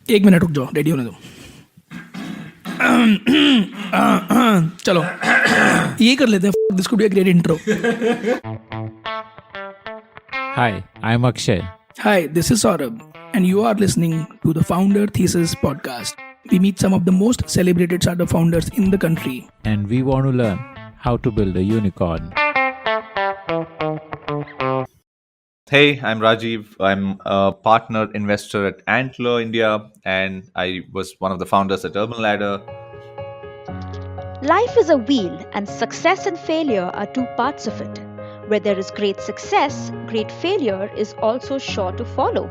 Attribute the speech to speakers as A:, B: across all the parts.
A: एक मिनट रुक जाओ, रेडी होने दो. चलो ये कर लेते हैं. This could be a great intro.
B: Hi, I'm Akshay.
A: Hi, this is Saurabh, and you are listening to the Founder Thesis Podcast. We meet some of the most celebrated startup founders in the country.
B: And we want to learn how to build a unicorn.
C: Hey, I'm Rajiv. I'm a partner investor at Antler India, and I was one of the founders at Urban Ladder.
D: Life is a wheel, and success and failure are two parts of it. Where there is great success, great failure is also sure to follow.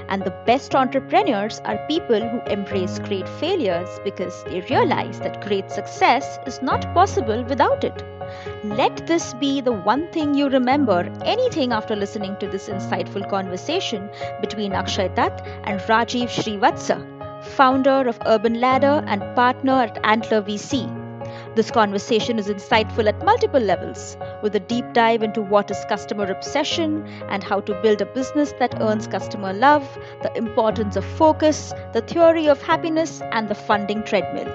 D: And the best entrepreneurs are people who embrace great failures because they realize that great success is not possible without it. Let this be the one thing you remember anything after listening to this insightful conversation between Akshay Datt and Rajiv Srivatsa, founder of Urban Ladder and partner at Antler VC. This conversation is insightful at multiple levels, with a deep dive into what is customer obsession and how to build a business that earns customer love, the importance of focus, the theory of happiness, and the funding treadmill.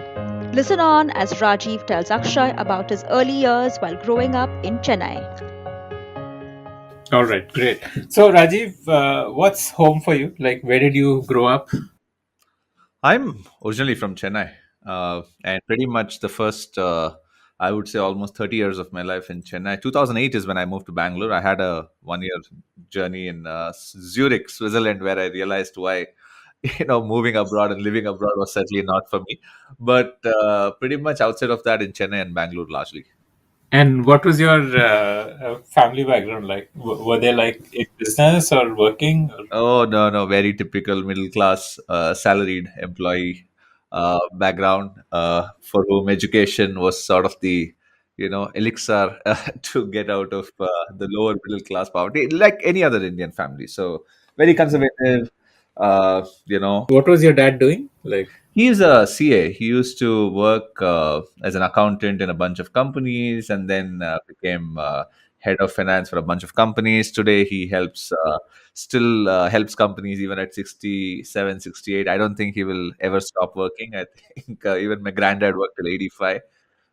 D: Listen on as Rajiv tells Akshay about his early years while growing up in Chennai.
E: All right, great. So, Rajiv, what's home for you? Like, where did you grow up?
C: I'm originally from Chennai, and pretty much the first, I would say, almost 30 years of my life in Chennai. 2008 is when I moved to Bangalore. I had a 1 year journey in Zurich, Switzerland, where I realized why moving abroad and living abroad was certainly not for me. But pretty much outside of that, in Chennai and Bangalore largely.
E: And what was your family background like? Were they like in business or working?
C: Oh, no, very typical middle class, salaried employee background, for whom education was sort of the, elixir to get out of the lower middle class poverty, like any other Indian family. So very conservative,
E: What was your dad doing? Like,
C: He's a CA. He used to work as an accountant in a bunch of companies and then became head of finance for a bunch of companies. Today, he still helps companies even at 67, 68. I don't think he will ever stop working. I think even my granddad worked till 85.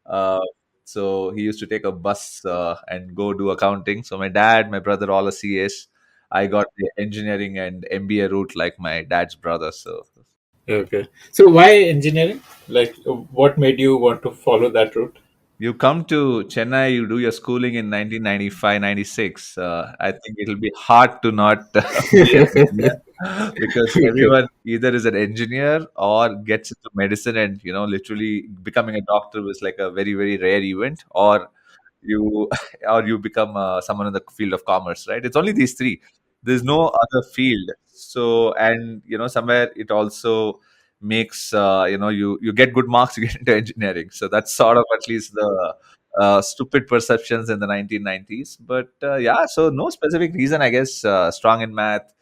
C: Uh, so he used to take a bus and go do accounting. So my dad, my brother, all are CAs. I got the engineering and MBA route like my dad's brother. So
E: okay. So, why engineering? Like, what made you want to follow that route?
C: you come to Chennai, you do your schooling in 1995, 96. I think it'll be hard to not be an engineer because everyone either is an engineer or gets into medicine, and literally becoming a doctor was like a very, very rare event, or you or you become someone in the field of commerce, right? It's only these three. There's no other field. So, and somewhere it also makes you get good marks, you get into engineering. So that's sort of at least the stupid perceptions in the 1990s. But yeah, so no specific reason, I guess. Strong in math,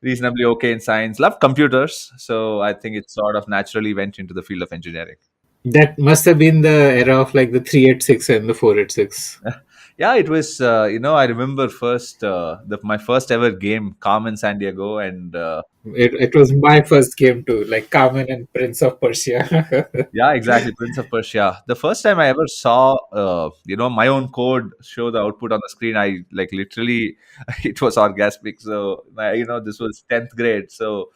C: reasonably okay in science, love computers. So I think it sort of naturally went into the field of engineering.
E: That must have been the era of like the 386 and the 486.
C: Yeah, it was. I remember my first ever game, Carmen San Diego, and
E: It was my first game too, like Carmen and Prince of Persia.
C: yeah, exactly, Prince of Persia. The first time I ever saw, my own code show the output on the screen, I like literally, it was orgasmic. So, this was 10th grade. So,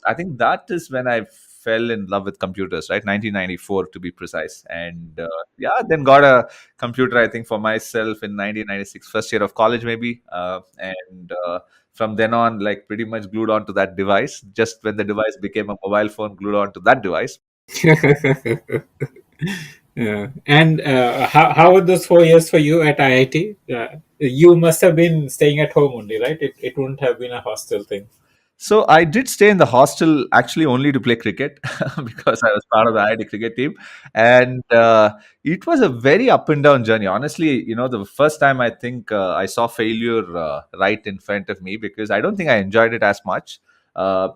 C: I think that is when I fell in love with computers, right? 1994 to be precise. And yeah, then got a computer, I think, for myself in 1996, first year of college, maybe. And from then on, like pretty much glued on to that device. Just when the device became a mobile phone, glued on to that device.
E: Yeah. And how were those 4 years for you at IIT? You must have been staying at home only, right? It wouldn't have been a hostel thing.
C: So I did stay in the hostel actually only to play cricket because I was part of the IIT cricket team, and it was a very up and down journey. Honestly, the first time I think I saw failure right in front of me, because I don't think I enjoyed it as much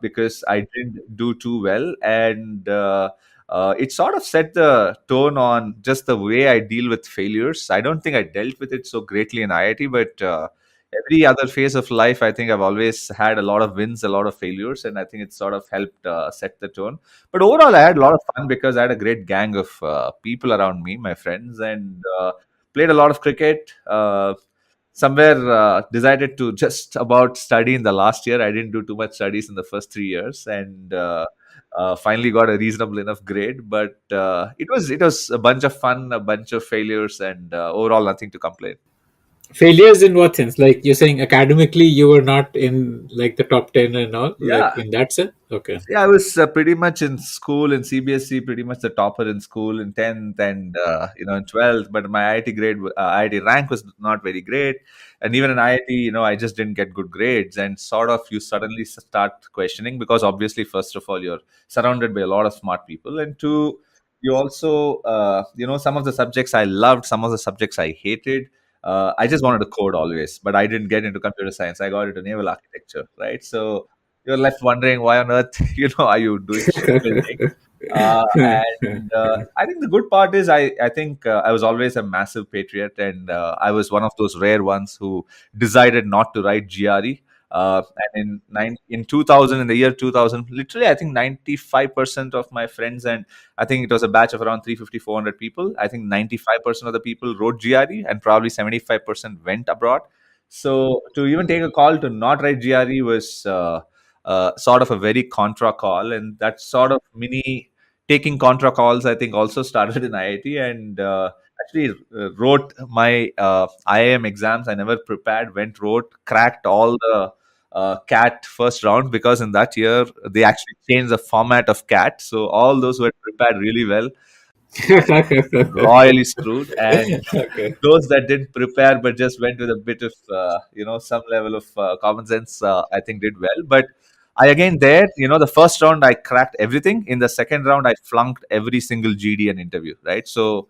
C: because I didn't do too well, and it sort of set the tone on just the way I deal with failures. I don't think I dealt with it so greatly in IIT, but every other phase of life, I think I've always had a lot of wins, a lot of failures, and I think it sort of helped set the tone. But overall, I had a lot of fun because I had a great gang of people around me, my friends, and played a lot of cricket. Somewhere decided to just about study in the last year. I didn't do too much studies in the first 3 years, and finally got a reasonable enough grade. But it was a bunch of fun, a bunch of failures, and overall nothing to complain.
E: Failures in what sense? Like you're saying academically, you were not in like the top 10 and all, like
C: Yeah,
E: in that sense. Okay.
C: yeah, I was pretty much in school in CBSE, pretty much the topper in school in 10th and in 12th. But my IIT grade, IIT rank was not very great, and even in IIT, I just didn't get good grades. And sort of, you suddenly start questioning because obviously, first of all, you're surrounded by a lot of smart people, and two, you also, some of the subjects I loved, some of the subjects I hated. I just wanted to code always, but I didn't get into computer science. I got into naval architecture, right? So you're left wondering why on earth are you doing shipbuilding. And I think the good part is I think I was always a massive patriot, and I was one of those rare ones who decided not to write GRE. And in 2000, in the year 2000, literally I think 95% of my friends, and I think it was a batch of around 350 400 people, I think 95% of the people wrote GRE, and probably 75% went abroad. So to even take a call to not write GRE was sort of a very contra call, and that sort of mini taking contra calls, I think, also started in IIT, and actually wrote my IIM exams. I never prepared, wrote, cracked all the CAT first round, because in that year they actually changed the format of CAT. So all those who had prepared really well royally screwed, and
E: Okay.
C: those that didn't prepare but just went with a bit of some level of common sense, I think did well. But I again there, the first round I cracked everything. In the second round I flunked every single GD and interview, right? So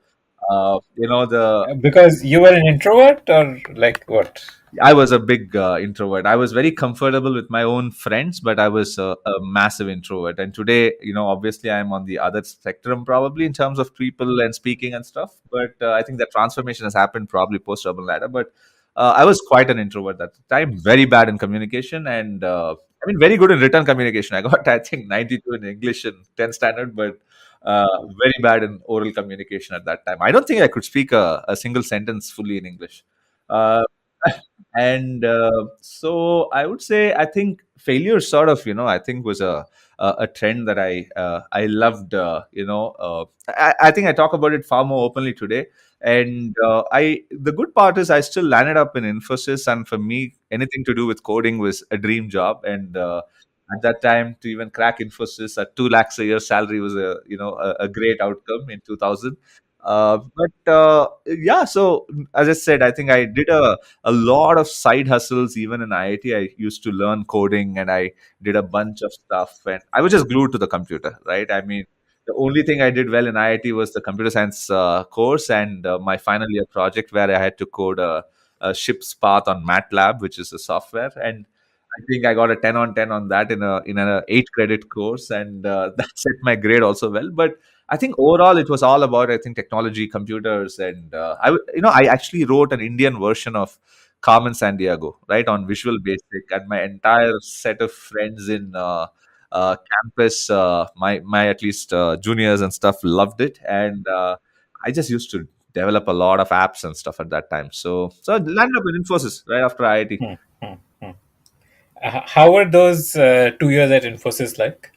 C: the
E: Because you were an introvert, or like what?
C: I was a big introvert. I was very comfortable with my own friends, but I was a massive introvert. And today, obviously, I'm on the other spectrum, probably in terms of people and speaking and stuff. But I think that transformation has happened probably post urban ladder. But I was quite an introvert at the time, very bad in communication, and very good in written communication. I got, I think, 92 in English in 10th standard, but very bad in oral communication at that time. I don't think I could speak a single sentence fully in English. Uh, and so I would say I think failure sort of I think was a trend that I loved. I think I talk about it far more openly today. And I the good part is I still landed up in Infosys, and for me anything to do with coding was a dream job. And at that time, to even crack Infosys at 2 lakhs a year salary was a great outcome in 2000. But yeah, so as I said, I think I did a lot of side hustles. Even in IIT, I used to learn coding, and I did a bunch of stuff, and I was just glued to the computer, right? I mean, the only thing I did well in IIT was the computer science course, and my final year project where I had to code a ship's path on MATLAB, which is a software. And I think I got a 10 on 10 on that in a 8 credit course, and that set my grade also well. But I think overall it was all about, I think, technology, computers, and I actually wrote an Indian version of Carmen San Diego, right, on Visual Basic, and my entire set of friends in campus, my at least juniors and stuff, loved it, and I just used to develop a lot of apps and stuff at that time. So I landed up in Infosys right after IIT.
E: Hmm, hmm, hmm. How were those 2 years at Infosys like?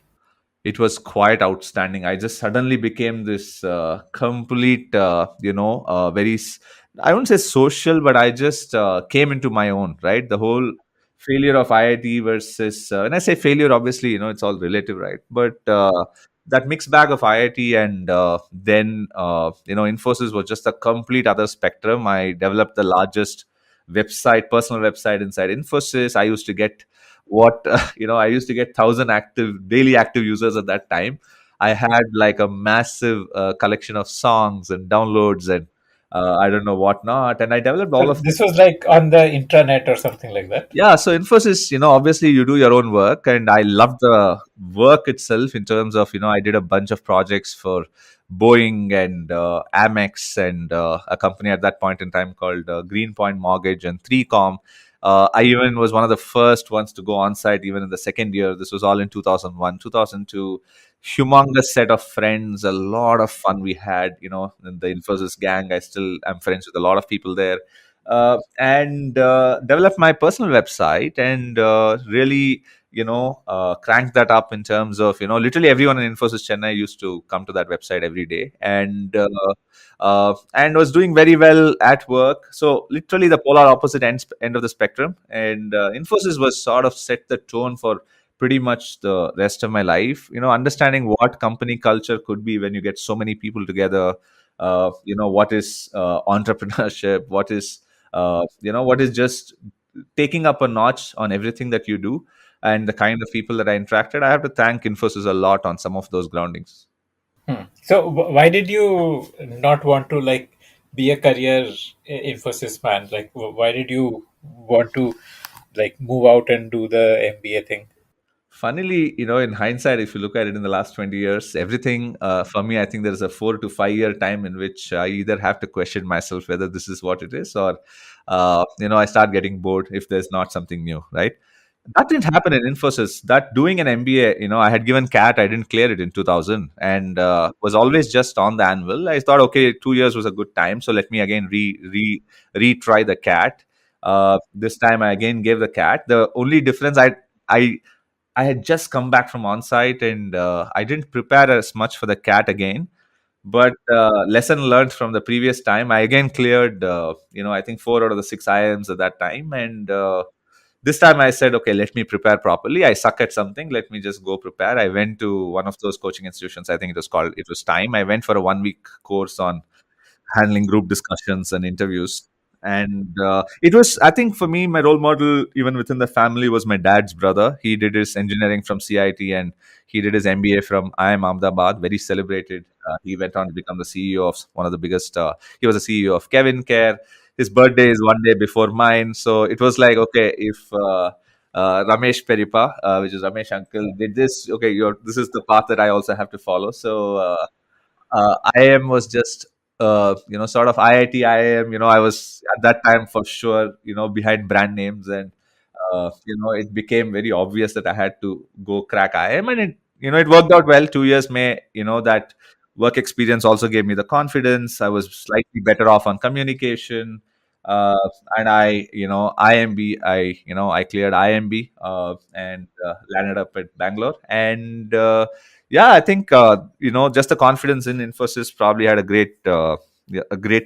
C: It was quite outstanding. I just suddenly became this complete, I wouldn't say social, but I just came into my own, right? The whole failure of IIT versus, when I say failure, obviously, it's all relative, right? But that mixed bag of IIT and then, Infosys was just a complete other spectrum. I developed the largest personal website inside Infosys. I used to get I used to get 1,000 daily active users at that time. I had like a massive collection of songs and downloads, and I don't know what not, and I developed all
E: So
C: of.
E: this was like on the intranet or something like that.
C: Yeah, so Infosys, obviously you do your own work, and I love the work itself in terms of, I did a bunch of projects for Boeing and Amex and a company at that point in time called Greenpoint Mortgage and 3Com. I even was one of the first ones to go on site, even in the second year. This was all in 2001, 2002. Humongous set of friends, a lot of fun we had, in the Infosys gang. I still am friends with a lot of people there. And developed my personal website and really, cranked that up in terms of, literally everyone in Infosys Chennai used to come to that website every day. And was doing very well at work. So literally the polar opposite end of the spectrum. And Infosys was sort of set the tone for pretty much the rest of my life. Understanding what company culture could be when you get so many people together. What is entrepreneurship? What is just taking up a notch on everything that you do, and the kind of people that I interacted. I have to thank Infosys a lot on some of those groundings.
E: So why did you not want to like be a career Infosys man? Like why did you want to like move out and do the MBA thing?
C: Funnily, in hindsight, if you look at it in the last 20 years, everything for me, I think there's a 4 to 5 year time in which I either have to question myself whether this is what it is, or I start getting bored if there's not something new, right? That didn't happen in Infosys. That doing an MBA, I had given CAT, I didn't clear it in 2000, and was always just on the anvil. I thought, okay, 2 years was a good time, so let me again retry the CAT. This time, I again gave the CAT. The only difference, I I had just come back from on-site, and I didn't prepare as much for the CAT again. But lesson learned from the previous time, I again cleared, I think 4 out of the 6 IIMs at that time. And this time I said, okay, let me prepare properly. I suck at something. Let me just go prepare. I went to one of those coaching institutions. I think it was Time. I went for a 1 week course on handling group discussions and interviews. And it was, I think, for me, my role model, even within the family, was my dad's brother. He did his engineering from CIT, and he did his MBA from IIM Ahmedabad, very celebrated. He went on to become the CEO of one of the biggest, he was the CEO of Kevin Care. His birthday is one day before mine. So it was like, okay, if Ramesh Peripa, which is Ramesh Uncle, did this, okay, this is the path that I also have to follow. So IIM was just, sort of IIT IIM. I was at that time for sure, behind brand names, and it became very obvious that I had to go crack IIM, and it worked out well. 2 years may, that work experience also gave me the confidence. I was slightly better off on communication, uh, and I cleared IMB and landed up at Bangalore, and yeah, I think just the confidence in Infosys probably had a great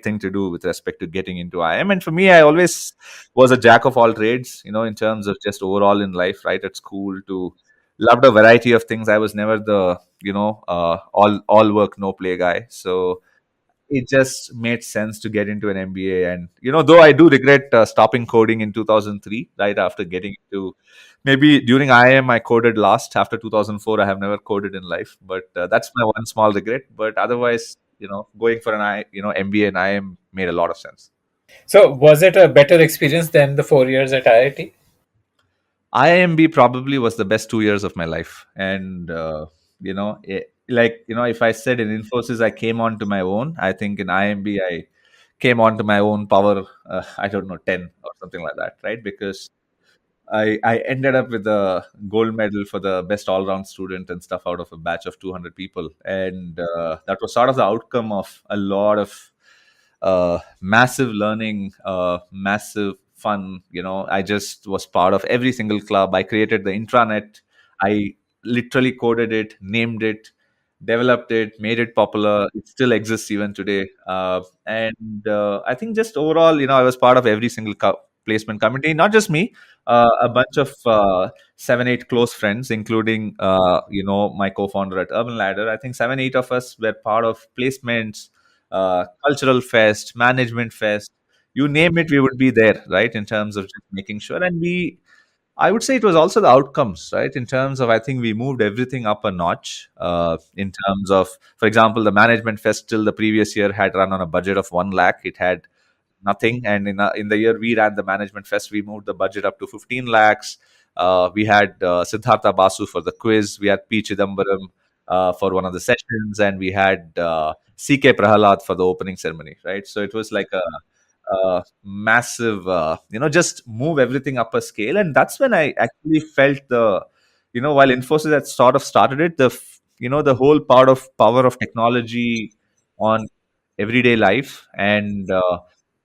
C: thing to do with respect to getting into IIM. And for me, I always was a jack of all trades, in terms of just overall in life, right at school, to loved a variety of things. I was never the all work no play guy. So it just made sense to get into an MBA. And though I do regret stopping coding in 2003, right after getting into, maybe during IIM I coded last. After 2004, I have never coded in life, but that's my one small regret. But otherwise, going for MBA and IIM made a lot of sense.
E: So was it a better experience than the 4 years at IIT?
C: IIMB probably was the best 2 years of my life. And, if I said in Infosys, I came onto my own, I think in IIMB, I came onto my own power, I don't know, 10 or something like that, right? Because I ended up with a gold medal for the best all round student and stuff out of a batch of 200 people. And that was sort of the outcome of a lot of massive learning, massive fun. I just was part of every single club. I created the intranet. I literally coded it, named it, developed it, made it popular. It still exists even today. And I think just overall, I was part of every single placement committee, not just me, a bunch of 7, 8 close friends, including, my co-founder at Urban Ladder. I think 7, 8 of us were part of placements, cultural fest, management fest, you name it, we would be there, right? In terms of just making sure. And I would say it was also the outcomes, right? In terms of, I think we moved everything up a notch. In terms of, for example, the management fest till the previous year had run on a budget of 1 lakh. It had nothing. And in the year we ran the management fest, we moved the budget up to 15 lakhs. We had Siddhartha Basu for the quiz. We had P. Chidambaram for one of the sessions. And we had CK Prahalad for the opening ceremony, right? So it was like massive, just move everything up a scale. And that's when I actually felt while Infosys had sort of started it, the whole power of technology on everyday life, and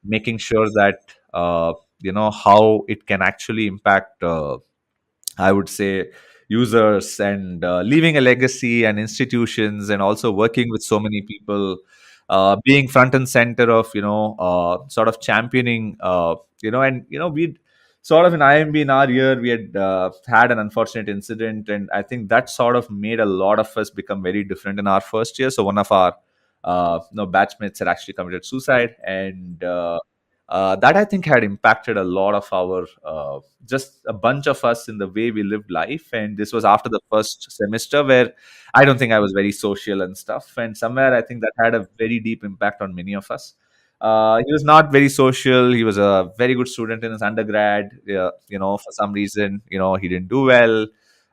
C: making sure that, how it can actually impact, I would say, users, and leaving a legacy and institutions, and also working with so many people, being front and center of, sort of championing, and we sort of in IMB in our year, we had an unfortunate incident, and I think that sort of made a lot of us become very different in our first year. So one of our batchmates had actually committed suicide, and that I think had impacted a lot of our, just a bunch of us in the way we lived life. And this was after the first semester, where I don't think I was very social and stuff. And somewhere I think that had a very deep impact on many of us. He was not very social. He was a very good student in his undergrad. For some reason, he didn't do well.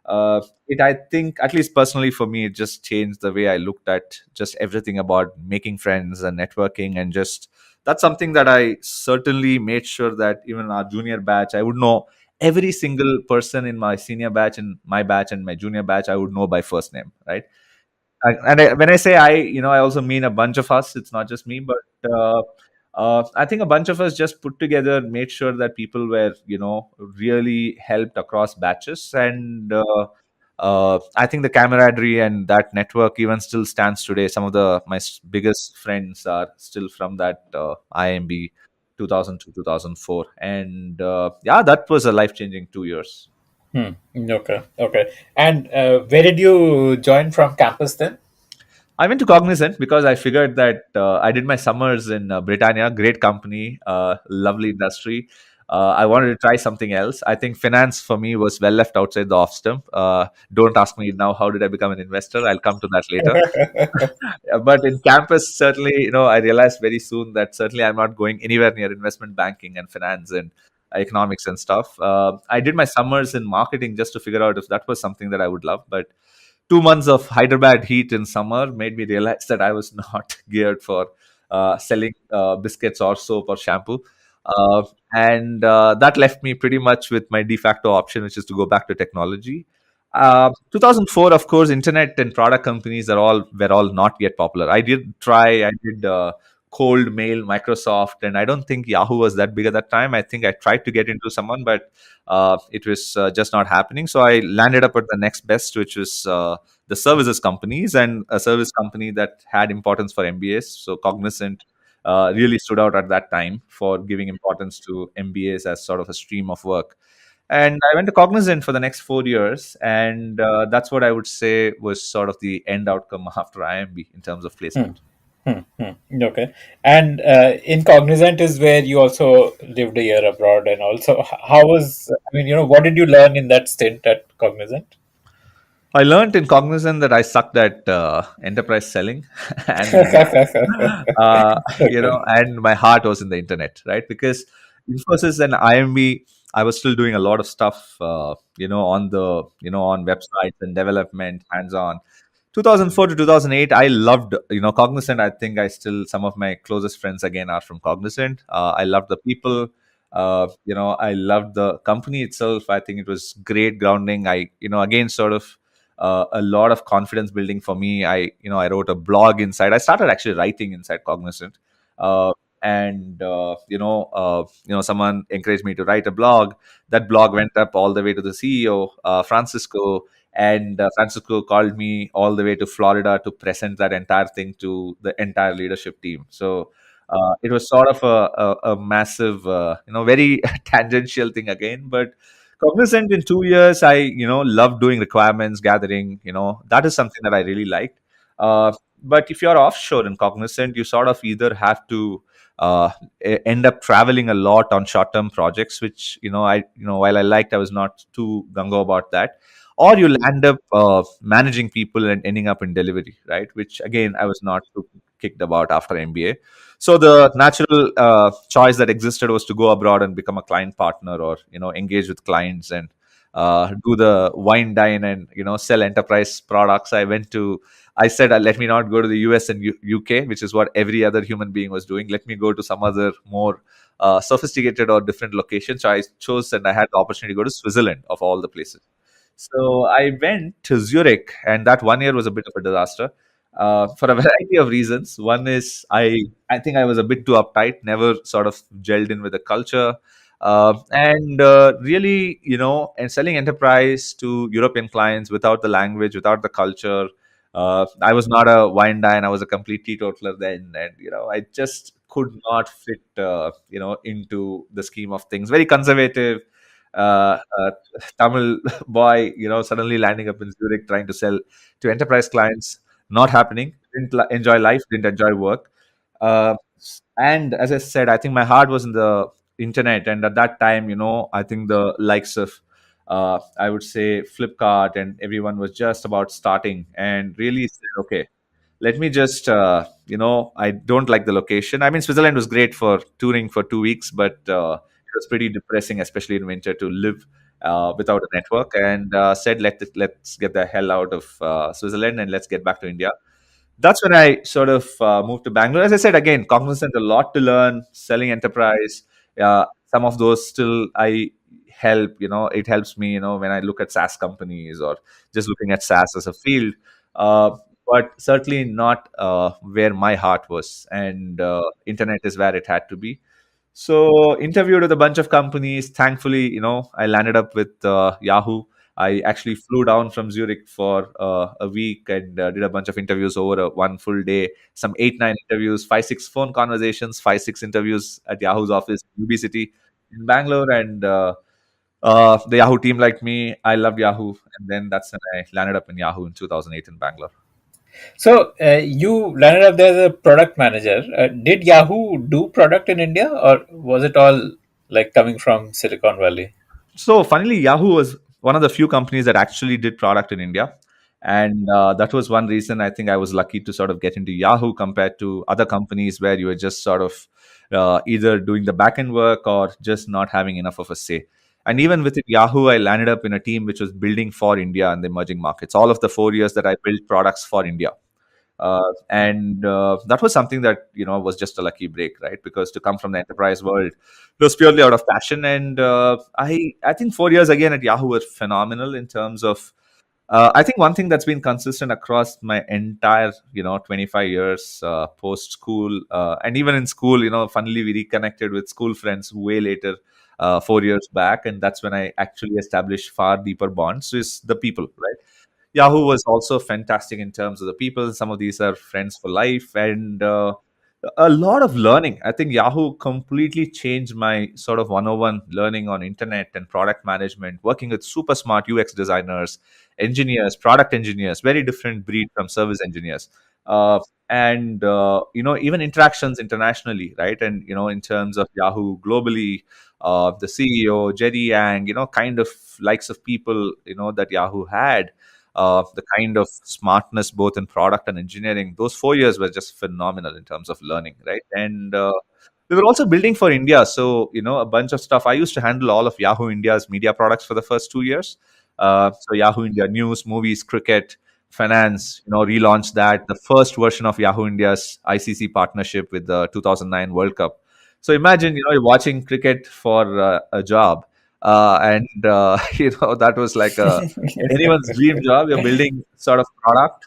C: I think, at least personally for me, it just changed the way I looked at just everything about making friends and networking, and just that's something that I certainly made sure that even in our junior batch, I would know every single person in my senior batch and my batch and my junior batch. I would know by first name, right? When I say I, I also mean a bunch of us. It's not just me, but I think a bunch of us just put together, made sure that people were, really helped across batches, and I think the camaraderie and that network even still stands today. Some of my biggest friends are still from that IMB 2000 to 2004, and yeah, that was a life changing 2 years.
E: Okay. Okay. And where did you join from campus then?
C: I went to Cognizant because I figured that I did my summers in Britannia, great company, lovely industry. I wanted to try something else. I think finance for me was well left outside the off stump. Don't ask me now how did I become an investor. I'll come to that later. But in campus, certainly, I realized very soon that certainly I'm not going anywhere near investment banking and finance and economics and stuff. I did my summers in marketing just to figure out if that was something that I would love. But 2 months of Hyderabad heat in summer made me realize that I was not geared for selling biscuits or soap or shampoo. And that left me pretty much with my de facto option, which is to go back to technology. 2004, of course, internet and product companies were all not yet popular. I did cold mail Microsoft, and I don't think Yahoo was that big at that time. I think I tried to get into someone, but it was just not happening. So I landed up at the next best, which was the services companies, and a service company that had importance for MBAs. So Cognizant really stood out at that time for giving importance to MBAs as sort of a stream of work. And I went to Cognizant for the next 4 years, and that's what I would say was sort of the end outcome after IMB in terms of placement.
E: Okay. And in Cognizant is where you also lived a year abroad, and also how was, what did you learn in that stint at Cognizant?
C: I learned in Cognizant that I sucked at enterprise selling, and and my heart was in the internet, right? Because Infosys and IMB, I was still doing a lot of stuff, on websites and development, hands-on. 2004 to 2008, I loved, Cognizant. I think some of my closest friends again are from Cognizant. I loved the people. I loved the company itself. I think it was great grounding. Again, sort of a lot of confidence building for me. I wrote a blog inside. I started actually writing inside Cognizant. And someone encouraged me to write a blog. That blog went up all the way to the CEO, Francisco, and Francisco called me all the way to Florida to present that entire thing to the entire leadership team. So it was sort of a massive, very tangential thing again. But Cognizant in 2 years, I loved doing requirements gathering. That is something that I really liked. But if you're offshore in Cognizant, you sort of either have to end up traveling a lot on short-term projects, which while I was not too gung-ho about that, or you'll end up managing people and ending up in delivery, right? Which again, I was not too kicked about after MBA. So the natural choice that existed was to go abroad and become a client partner, or engage with clients. And do the wine dine and sell enterprise products. I said, let me not go to the US and UK, which is what every other human being was doing. Let me go to some other more sophisticated or different location. So I chose, and I had the opportunity to go to Switzerland of all the places. So I went to Zurich, and that 1 year was a bit of a disaster for a variety of reasons. One is I think I was a bit too uptight, never sort of gelled in with the culture, and really, and selling enterprise to European clients without the language, without the culture. I was not a wine dine. I was a complete teetotaler then, and I just could not fit, into the scheme of things. Very conservative. Tamil boy, suddenly landing up in Zurich trying to sell to enterprise clients, not happening. Didn't enjoy life, didn't enjoy work. And as I said, I think my heart was in the internet. And at that time, I think the likes of, I would say, Flipkart and everyone was just about starting and really said, okay, let me just, I don't like the location. I mean, Switzerland was great for touring for 2 weeks, but it was pretty depressing, especially in winter, to live without a network. And said, let's get the hell out of Switzerland and let's get back to India. That's when I sort of moved to Bangalore. As I said, again, cognizant, a lot to learn, selling enterprise. Some of those still I help, it helps me, when I look at SaaS companies or just looking at SaaS as a field. But certainly not where my heart was. And internet is where it had to be. So interviewed with a bunch of companies. Thankfully, I landed up with Yahoo. I actually flew down from Zurich for a week and did a bunch of interviews over one full day. Some 8, 9 interviews, 5, 6 phone conversations, 5, 6 interviews at Yahoo's office, UB City in Bangalore, and the Yahoo team liked me. I loved Yahoo, and then that's when I landed up in Yahoo in 2008 in Bangalore.
E: So you landed up there as a product manager. Did Yahoo do product in India, or was it all like coming from Silicon Valley?
C: So, funnily, Yahoo was one of the few companies that actually did product in India. And that was one reason I think I was lucky to sort of get into Yahoo compared to other companies where you were just sort of either doing the back end work or just not having enough of a say. And even within Yahoo, I landed up in a team which was building for India and the emerging markets. All of the 4 years that I built products for India. And that was something that was just a lucky break, right? Because to come from the enterprise world, it was purely out of passion. And I think 4 years again at Yahoo were phenomenal in terms of. I think one thing that's been consistent across my entire 25 years post school, and even in school, funnily we reconnected with school friends way later, 4 years back, and that's when I actually established far deeper bonds. Is the people, right? Yahoo was also fantastic in terms of the people. Some of these are friends for life, and a lot of learning. I think Yahoo completely changed my sort of 101 learning on internet and product management, working with super smart UX designers, engineers, product engineers, very different breed from service engineers. And even interactions internationally, right? And in terms of Yahoo globally, the CEO Jerry Yang, kind of likes of people that Yahoo had, the kind of smartness both in product and engineering. Those 4 years were just phenomenal in terms of learning, right? And we were also building for India, so a bunch of stuff. I used to handle all of Yahoo India's media products for the first 2 years. So Yahoo India news, movies, cricket, finance. Relaunched that. The first version of Yahoo India's ICC partnership with the 2009 World Cup. So imagine you're watching cricket for a job, and that was like anyone's dream job. You're building sort of product.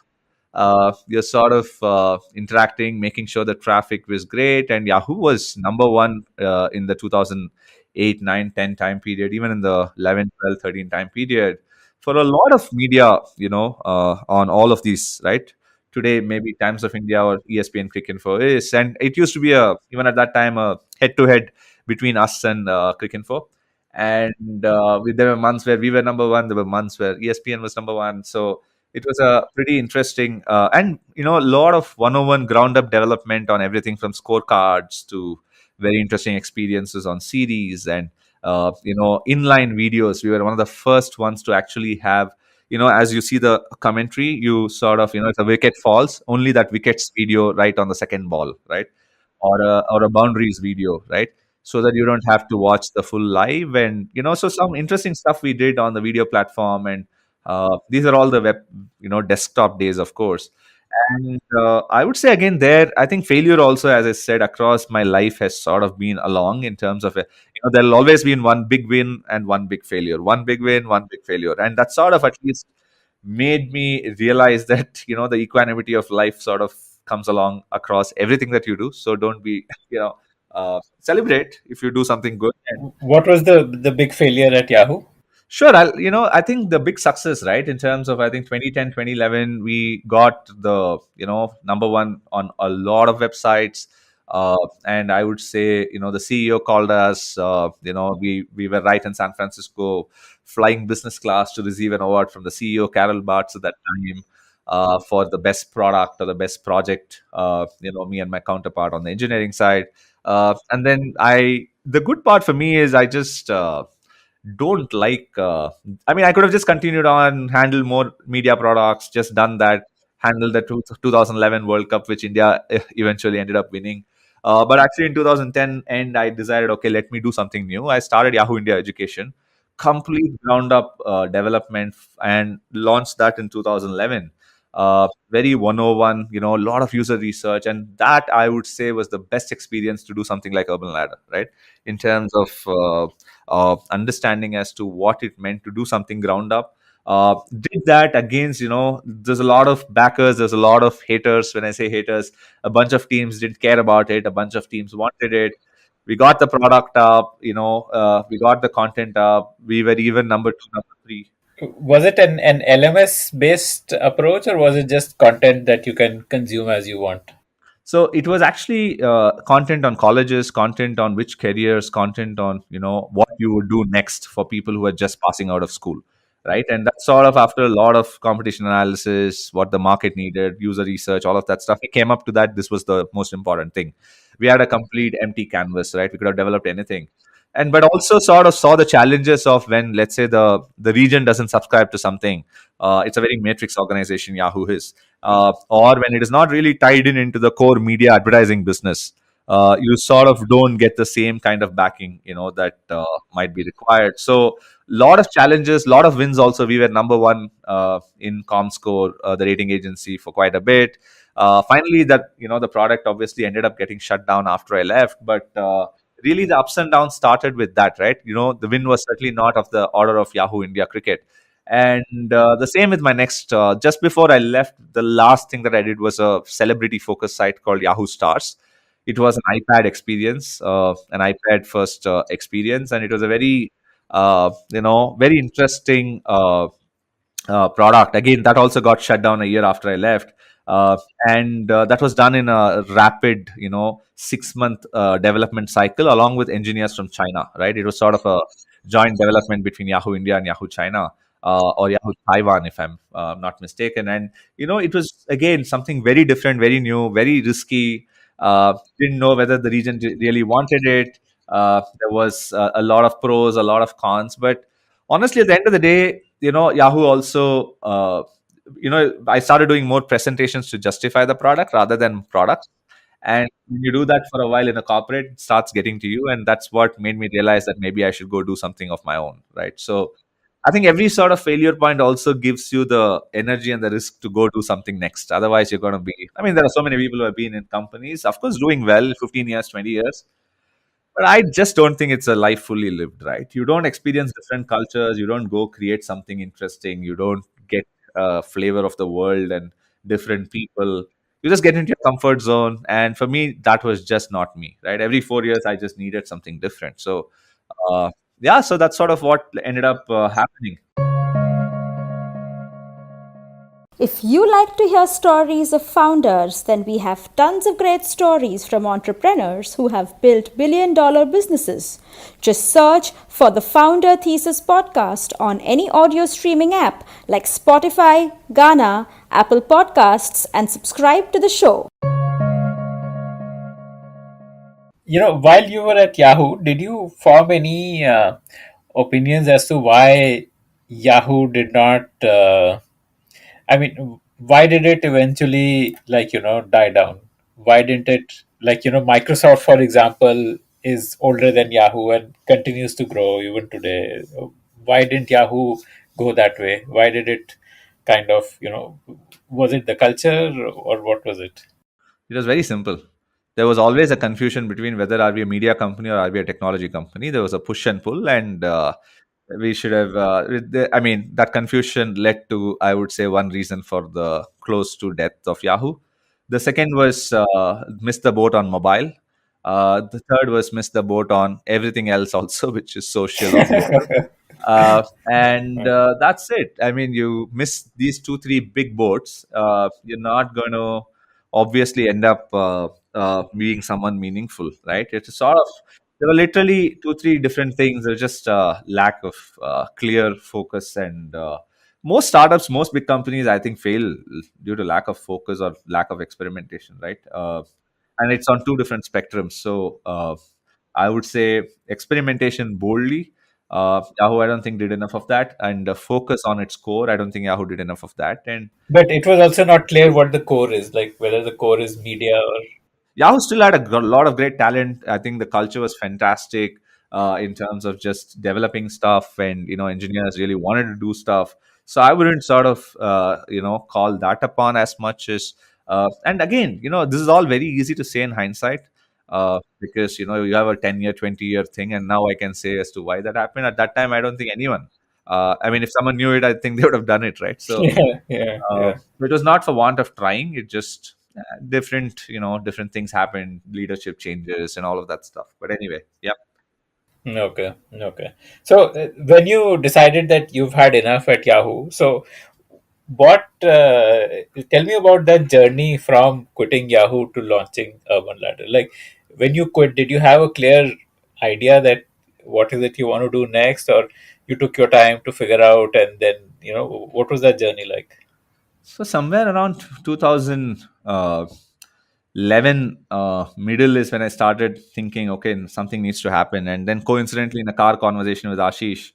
C: You're sort of interacting, making sure the traffic was great. And Yahoo was number one in the 2008, 9, 10 time period, even in the 11, 12, 13 time period for a lot of media, on all of these, right? Today, maybe Times of India or ESPN Cricket Info is. And it used to be even at that time, a head to head between us and Cricket Info. And there were months where we were number one. There were months where ESPN was number one. So it was a pretty interesting and a lot of 101 ground up development on everything from scorecards to very interesting experiences on series and inline videos. We were one of the first ones to actually have, as you see the commentary, you sort of, if a wicket falls, only that wicket's video right on the second ball, right? Or a boundaries video, right? so that you don't have to watch the full live. And so some interesting stuff we did on the video platform. And these are all the web, desktop days, of course. And I would say again, there, I think failure also, as I said, across my life has sort of been along in terms of, there'll always be one big win and one big failure, one big win, one big failure. And that sort of at least made me realize that, the equanimity of life sort of comes along across everything that you do. So don't be, celebrate if you do something good.
E: What was the big failure at Yahoo?
C: Sure. I think the big success, right, in terms of, I think 2010, 2011, we got the, number one on a lot of websites. And I would say, the CEO called us, we were right in San Francisco, flying business class to receive an award from the CEO, Carol Bartz, at that time, for the best product or the best project, me and my counterpart on the engineering side. And then the good part for me is I just, don't like I could have just continued on, handle more media products, just done that, handle the 2011 World Cup, which India eventually ended up winning. But actually in 2010 and I decided, okay, let me do something new. I started Yahoo India Education, complete ground up development, and launched that in 2011. Very 101, a lot of user research, and that I would say was the best experience to do something like Urban Ladder, right, in terms of understanding as to what it meant to do something ground up. Did that against, there's a lot of backers, there's a lot of haters. When I say haters, a bunch of teams didn't care about it, a bunch of teams wanted it. We got the product up, we got the content up. We were even number two, number three.
E: Was it an LMS based approach, or was it just content that you can consume as you want?
C: So it was actually content on colleges, content on which careers, content on what you would do next for people who are just passing out of school, right? And that's sort of after a lot of competition analysis, what the market needed, user research, all of that stuff. We came up to that. This was the most important thing. We had a complete empty canvas, right? We could have developed anything. And but also sort of saw the challenges of when, let's say, the region doesn't subscribe to something. It's a very matrix organization, Yahoo is, or when it is not really tied in into the core media advertising business. You sort of don't get the same kind of backing, that might be required. So lot of challenges, lot of wins. Also, we were number one in ComScore, the rating agency, for quite a bit. Finally, that the product obviously ended up getting shut down after I left, but really the ups and downs started with that, right? The win was certainly not of the order of Yahoo India Cricket. And the same with my next, just before I left, the last thing that I did was a celebrity focused site called Yahoo Stars. It was an iPad experience, an iPad first experience, and it was a very, very interesting product. Again, that also got shut down a year after I left. And that was done in a rapid, 6-month development cycle along with engineers from China, right? It was sort of a joint development between Yahoo India and Yahoo China, or Yahoo Taiwan, if I'm not mistaken. And, it was, again, something very different, very new, very risky. Didn't know whether the region really wanted it. There was a lot of pros, a lot of cons. But honestly, at the end of the day, Yahoo also, I started doing more presentations to justify the product rather than products. And when you do that for a while in a corporate, it starts getting to you. And that's what made me realize that maybe I should go do something of my own, right? So I think every sort of failure point also gives you the energy and the risk to go do something next. Otherwise, you're going to be, there are so many people who have been in companies, of course, doing well, 15 years, 20 years. But I just don't think it's a life fully lived, right? You don't experience different cultures. You don't go create something interesting. You don't get a flavor of the world and different people. You just get into your comfort zone. And for me, that was just not me, right? Every 4 years, I just needed something different. So, yeah, so that's sort of what ended up happening.
D: If you like to hear stories of founders, then we have tons of great stories from entrepreneurs who have built billion-dollar businesses. Just search for the Founder Thesis Podcast on any audio streaming app like Spotify, Gaana, Apple Podcasts, and subscribe to the show.
E: While you were at Yahoo, did you form any opinions as to why Yahoo did not? Why did it eventually, die down? Why didn't it, Microsoft, for example, is older than Yahoo and continues to grow even today. Why didn't Yahoo go that way? Why did it kind of, was it the culture or what was it?
C: It was very simple. There was always a confusion between whether are we a media company or are we a technology company. There was a push and pull, and we should have. I mean, that confusion led to, I would say, one reason for the close to death of Yahoo. The second was missed the boat on mobile. The third was missed the boat on everything else also, which is social or local. And that's it. I mean, you miss these two, three big boats. You're not going to obviously end up being someone meaningful, right? It's sort of, there were literally two, three different things. There's just lack of clear focus. And most startups, most big companies, I think, fail due to lack of focus or lack of experimentation, right? And it's on two different spectrums. So I would say experimentation boldly. Yahoo, I don't think did enough of that, and focus on its core. I don't think Yahoo did enough of that. And
E: But it was also not clear what the core is, like whether the core is media or.
C: Yahoo still had a lot of great talent. I think the culture was fantastic in terms of just developing stuff, and engineers really wanted to do stuff. So I wouldn't sort of call that upon as much as. And again, this is all very easy to say in hindsight because you have a 10-year, 20-year thing, and now I can say as to why that happened. At that time, I don't think anyone. I mean, if someone knew it, I think they would have done it, right? So
E: Yeah.
C: it was not for want of trying. It just different things happen, leadership changes, and all of that stuff. But anyway, yeah.
E: Okay. Okay. So when you decided that you've had enough at Yahoo, so what? Tell me about that journey from quitting Yahoo to launching Urban Ladder. Like when you quit, did you have a clear idea that what is it you want to do next, or you took your time to figure out, and then what was that journey like?
C: So somewhere around 2011 middle is when I started thinking, okay, something needs to happen. And then coincidentally, in a car conversation with Ashish,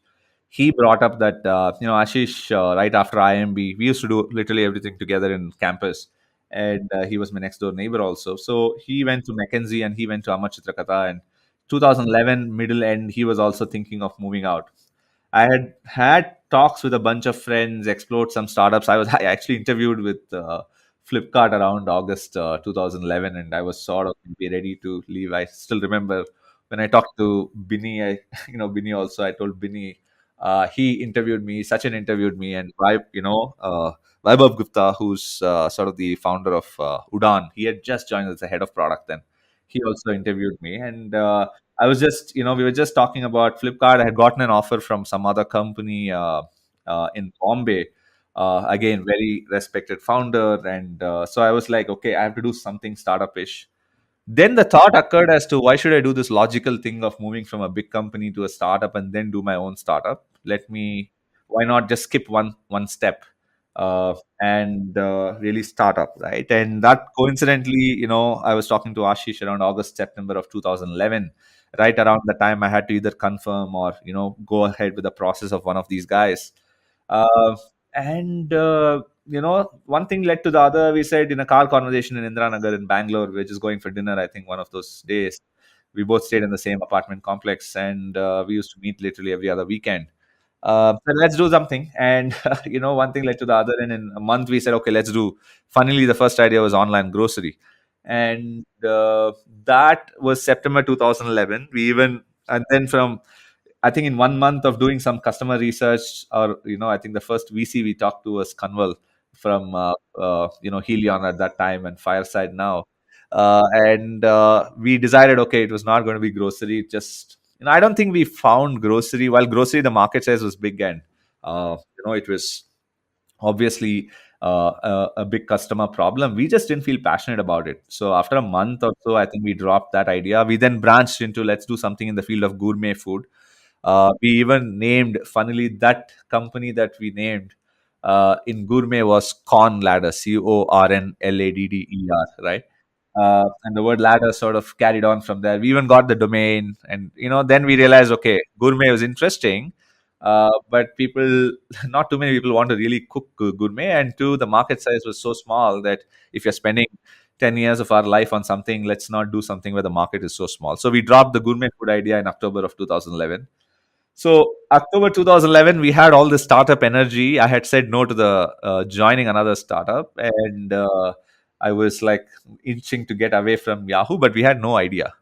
C: he brought up that Ashish, right after IMB, we used to do literally everything together in campus, and he was my next door neighbor also. So he went to McKinsey and he went to Amar Chitrakatha, and 2011 middle end, he was also thinking of moving out. I had had talks with a bunch of friends, explored some startups. I actually interviewed with Flipkart around August 2011, and I was sort of be ready to leave. I still remember when I talked to Binny. Binny also. I told Binny. He interviewed me. Sachin interviewed me, and Vaibhav Gupta, who's sort of the founder of Udan, he had just joined as the head of product then. He also interviewed me, and I was just, we were just talking about Flipkart. I had gotten an offer from some other company in Bombay. Again, very respected founder. And so I was like, okay, I have to do something startup-ish. Then the thought occurred as to why should I do this logical thing of moving from a big company to a startup and then do my own startup? Why not just skip one step and really start up, right? And that coincidentally, I was talking to Ashish around August, September of 2011. Right around the time I had to either confirm or go ahead with the process of one of these guys. Uh, and one thing led to the other. We said in a car conversation in Indiranagar in Bangalore, we're just going for dinner. I think one of those days, we both stayed in the same apartment complex, and we used to meet literally every other weekend. So let's do something, and one thing led to the other, and in a month we said, okay, let's do. Funnily, the first idea was online grocery, and that was September 2011. And then from, I think, in 1 month of doing some customer research, or I think the first VC we talked to was Kanwal from Helion at that time and Fireside now, and we decided, okay, it was not going to be grocery. Just I don't think we found grocery. While grocery, the market size was big, and it was obviously a big customer problem. We just didn't feel passionate about it. So after a month or so, I think we dropped that idea. We then branched into let's do something in the field of gourmet food. We even named, funnily, that company that we named in gourmet was Corn Ladder, CORNLADDER, right? And the word ladder sort of carried on from there. We even got the domain, and then we realized, okay, gourmet was interesting, but people, not too many people want to really cook gourmet, and two, the market size was so small that if you're spending 10 years of our life on something. Let's not do something where the market is so small. So we dropped the gourmet food idea in October of 2011. So October 2011, we had all this startup energy. I had said no to the joining another startup, and I was like inching to get away from Yahoo, but we had no idea.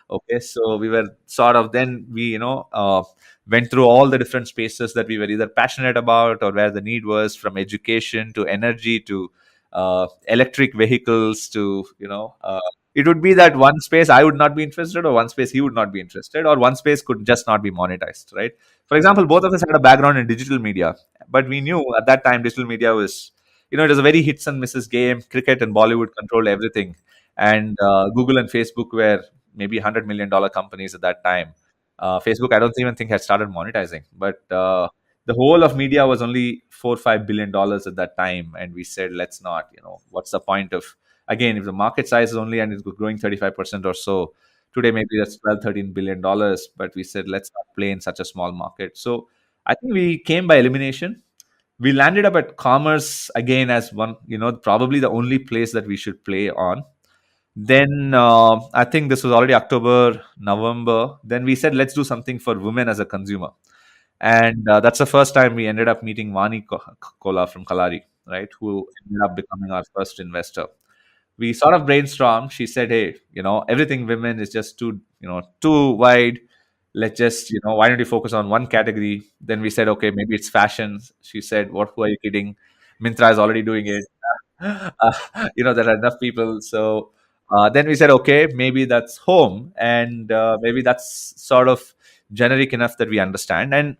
C: Okay, so we were sort of then we went through all the different spaces that we were either passionate about or where the need was, from education to energy to electric vehicles to it would be that one space I would not be interested, or one space he would not be interested, or one space could just not be monetized, right? For example, both of us had a background in digital media, but we knew at that time digital media was, it was a very hits and misses game. Cricket and Bollywood controlled everything, and Google and Facebook were maybe $100 million companies at that time. Facebook, I don't even think had started monetizing, but the whole of media was only $4-5 billion at that time, and we said, let's not. What's the point of, again, if the market size is only and it's growing 35% or so, today maybe that's 12-13 billion dollars, but we said let's not play in such a small market. So I think we came by elimination. We landed up at commerce again as one, probably the only place that we should play on. Then I think this was already October, November. Then we said, let's do something for women as a consumer. And that's the first time we ended up meeting Vani Kola from Kalari, right? Who ended up becoming our first investor. We sort of brainstormed. She said, hey, everything women is just too wide. Let's just, why don't you focus on one category? Then we said, okay, maybe it's fashion. She said, who are you kidding? Mintra is already doing it. There are enough people. So then we said, okay, maybe that's home, and maybe that's sort of generic enough that we understand. And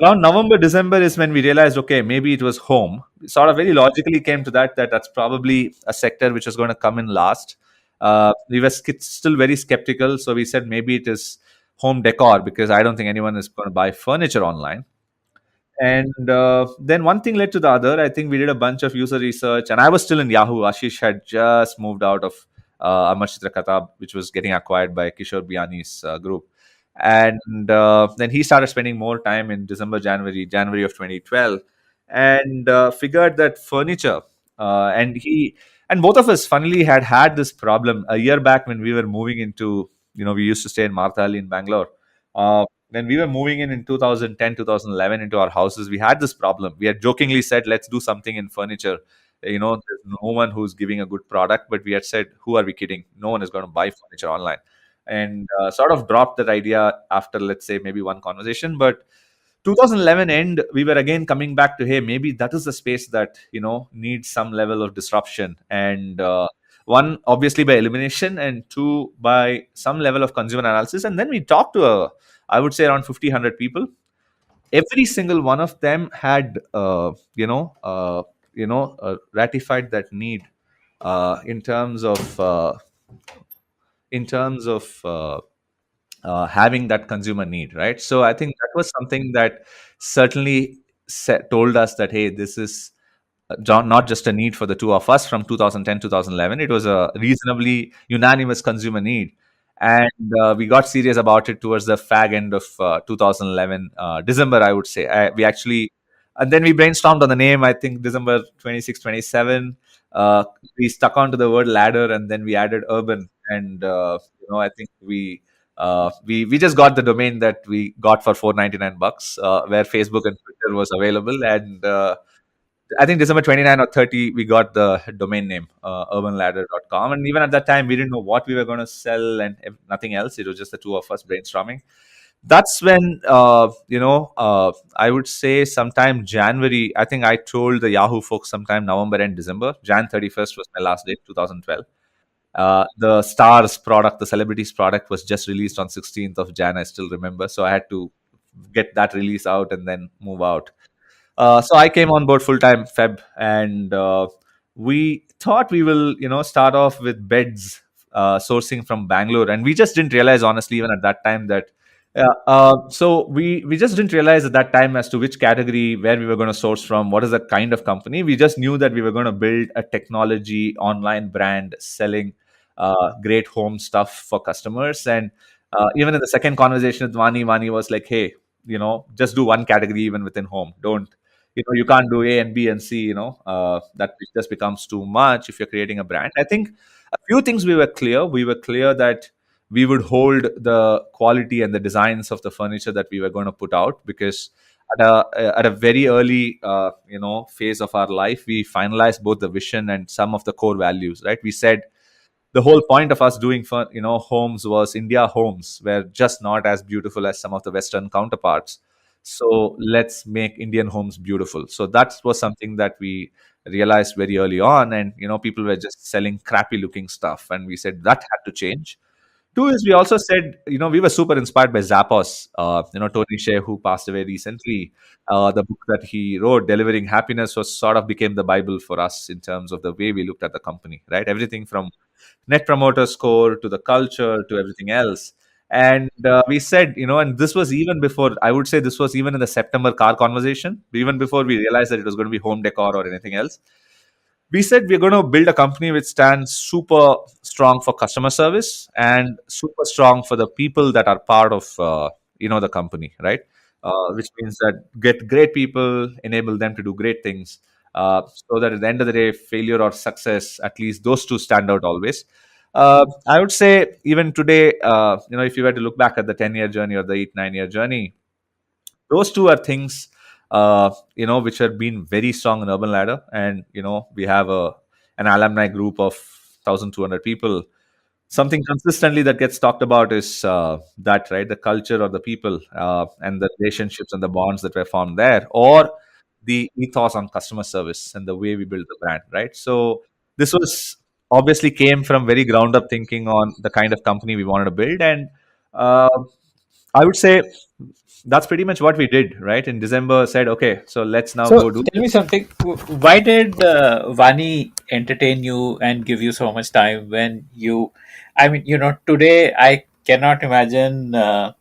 C: around November, December is when we realized, okay, maybe it was home. We sort of very logically came to that's probably a sector which is going to come in last. We were still very skeptical, so we said maybe it is home decor, because I don't think anyone is going to buy furniture online. And then one thing led to the other. I think we did a bunch of user research, and I was still in Yahoo. Ashish had just moved out of Amar Chitra Katab, which was getting acquired by Kishore Biani's group. And then he started spending more time in January of 2012, and figured that furniture, and both of us, funnily, had this problem a year back when we were moving into, we used to stay in Marthali in Bangalore. When we were moving in 2010, 2011 into our houses, we had this problem. We had jokingly said, let's do something in furniture. There's no one who's giving a good product, but we had said, who are we kidding? No one is going to buy furniture online. And sort of dropped that idea after, let's say, maybe one conversation. But 2011 end, we were again coming back to, hey, maybe that is the space that, needs some level of disruption. And one, obviously by elimination, and two, by some level of consumer analysis. And then we talked to I would say around 100 people. Every single one of them had, ratified that need in terms of having that consumer need, right? So I think that was something that certainly told us that, hey, this is not just a need for the two of us from 2010, 2011. It was a reasonably unanimous consumer need. And we got serious about it towards the fag end of 2011, December, I would say. We actually, and then we brainstormed on the name, I think December 26, 27. We stuck onto the word ladder, and then we added urban. And, I think we just got the domain that we got for $499, where Facebook and Twitter was available. And I think December 29 or 30, we got the domain name, urbanladder.com. And even at that time, we didn't know what we were going to sell and nothing else. It was just the two of us brainstorming. That's when, I would say sometime January, I think I told the Yahoo folks sometime November and December. Jan 31st was my last day, 2012. The Stars product, the Celebrities product, was just released on 16th of Jan, I still remember. So I had to get that release out and then move out. So I came on board full-time Feb, and we thought we will, start off with beds sourcing from Bangalore. And we just didn't realize, honestly, even at that time that, so we just didn't realize at that time as to which category, where we were going to source from, what is the kind of company. We just knew that we were going to build a technology online brand selling great home stuff for customers. And even in the second conversation with Vani was like, hey, just do one category even within home. Don't, you can't do A and B and C. That just becomes too much if you're creating a brand. I think a few things we were clear that we would hold the quality and the designs of the furniture that we were going to put out, because at a very early phase of our life, we finalized both the vision and some of the core values, right? We said the whole point of us doing homes was India homes were just not as beautiful as some of the Western counterparts. So let's make Indian homes beautiful. So that was something that we realized very early on. And people were just selling crappy looking stuff, and we said that had to change. Two is, we also said, we were super inspired by Zappos. Tony Hsieh, who passed away recently, the book that he wrote, Delivering Happiness, was sort of became the Bible for us in terms of the way we looked at the company, right? Everything from net promoter score to the culture to everything else. And we said, and this was even before, I would say this was even in the September car conversation, even before we realized that it was going to be home decor or anything else. We said we're going to build a company which stands super strong for customer service and super strong for the people that are part of the company, right? Which means that get great people, enable them to do great things, so that at the end of the day, failure or success, at least those two stand out always. I would say even today, if you were to look back at the 10-year journey or the 8-9-year journey, those two are things which have been very strong in Urban Ladder. And we have an alumni group of 1,200 people. Something consistently that gets talked about is that, right, the culture of the people, and the relationships and the bonds that were formed there, or the ethos on customer service and the way we build the brand, right? So this was obviously came from very ground up thinking on the kind of company we wanted to build. And uh, I would say that's pretty much what we did, right? In December, said, okay, so let's now
E: So
C: go do
E: tell me
C: this.
E: something. Why did Vani entertain you and give you so much time when you? I mean, today I cannot imagine a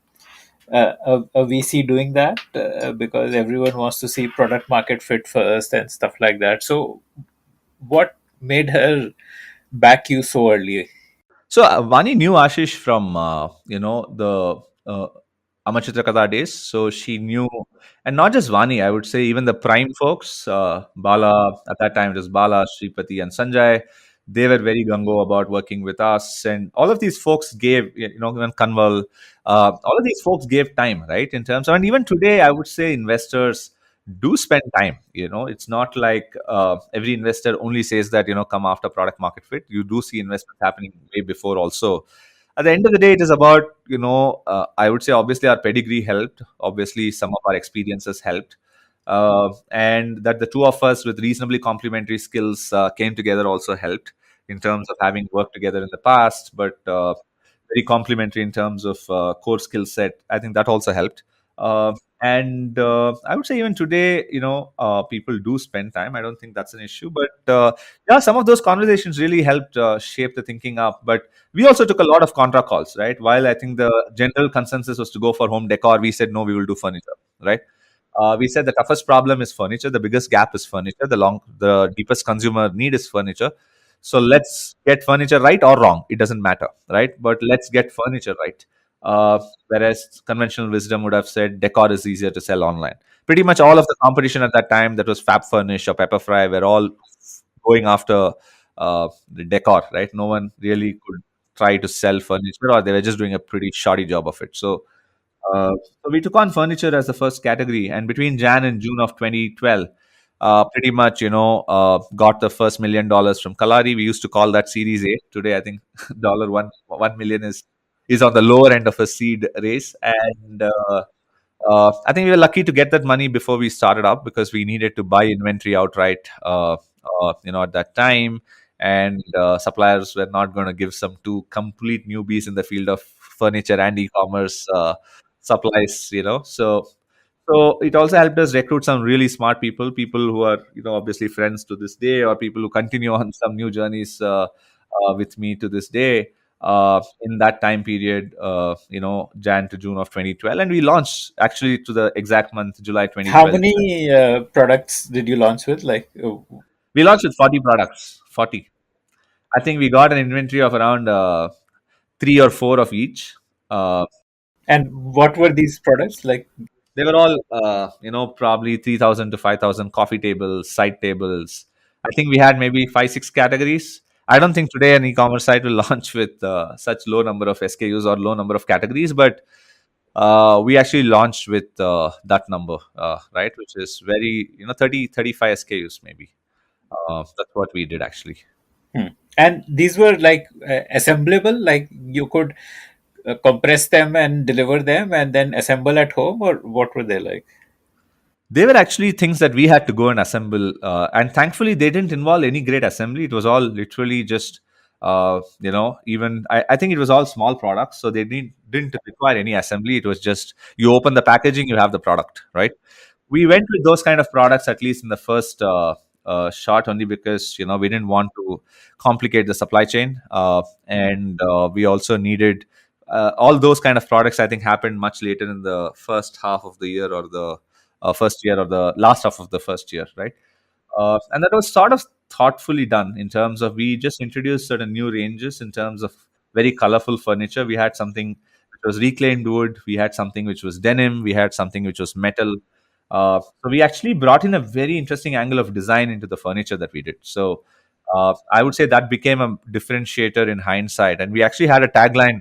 E: VC doing that because everyone wants to see product market fit first and stuff like that. So, what made her back you so early?
C: So Vani knew Ashish from the Amachitra Katha days. So she knew, and not just Vani, I would say even the prime folks, Bala at that time it was Bala, Sripati, and Sanjay. They were very gungo about working with us, and all of these folks gave, even Kanwal, all of these folks gave time, right? In terms of, and even today, I would say investors do spend time. It's not like every investor only says that come after product market fit. You do see investments happening way before also. At the end of the day, it is about, I would say obviously our pedigree helped, obviously some of our experiences helped, and that the two of us with reasonably complementary skills came together also helped, in terms of having worked together in the past, but very complementary in terms of core skill set. I think that also helped. And I would say even today, people do spend time. I don't think that's an issue. But yeah, some of those conversations really helped shape the thinking up. But we also took a lot of contra calls, right? While I think the general consensus was to go for home decor, we said, no, we will do furniture, right? We said the toughest problem is furniture. The biggest gap is furniture. The deepest consumer need is furniture. So let's get furniture right or wrong. It doesn't matter, right? But let's get furniture right. Whereas conventional wisdom would have said decor is easier to sell online. Pretty much all of the competition at that time, that was Fab Furnish or Pepperfry, were all going after the decor, right? No one really could try to sell furniture, or they were just doing a pretty shoddy job of it. So we took on furniture as the first category, and between Jan and June of 2012, pretty much got the first $1 million from Kalari. We used to call that Series A. Today, I think $1 million is on the lower end of a seed race, and I think we were lucky to get that money before we started up, because we needed to buy inventory outright. At that time, and suppliers were not going to give some two complete newbies in the field of furniture and e-commerce supplies. So it also helped us recruit some really smart people who are obviously friends to this day, or people who continue on some new journeys with me to this day. In that time period, Jan to June of 2012, and we launched actually to the exact month, July
E: How
C: 2012.
E: many products did you launch with?
C: We launched with 40 products. 40. I think we got an inventory of around three or four of each. Uh,
E: and what were these products like?
C: They were all, probably 3,000 to 5,000 coffee tables, side tables. I think we had maybe five, six categories. I don't think today an e-commerce site will launch with such low number of SKUs or low number of categories, but we actually launched with that number, right, which is very, 30, 35 SKUs maybe. That's what we did actually.
E: Hmm. And these were like assemblable, like you could compress them and deliver them and then assemble at home, or what were they like?
C: They were actually things that we had to go and assemble, and thankfully they didn't involve any great assembly. It was all literally just, even I think it was all small products, so they didn't require any assembly. It was just you open the packaging, you have the product, right? We went with those kind of products at least in the first shot, only because we didn't want to complicate the supply chain, and we also needed all those kind of products. I think happened much later in the first half of the year, or the first year, or the last half of the first year, right? And that was sort of thoughtfully done, in terms of we just introduced certain new ranges in terms of very colorful furniture. We had something which was reclaimed wood, we had something which was denim, we had something which was metal. So we actually brought in a very interesting angle of design into the furniture that we did. So I would say that became a differentiator in hindsight. And we actually had a tagline: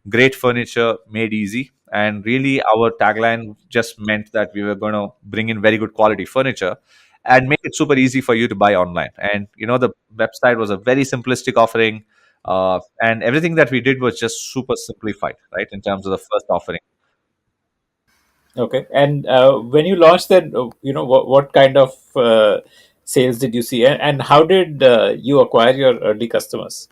C: "Great furniture made easy." And really, our tagline just meant that we were going to bring in very good quality furniture and make it super easy for you to buy online. And the website was a very simplistic offering, and everything that we did was just super simplified, right, in terms of the first offering.
E: Okay. And when you launched that, what kind of sales did you see, and how did you acquire your early customers?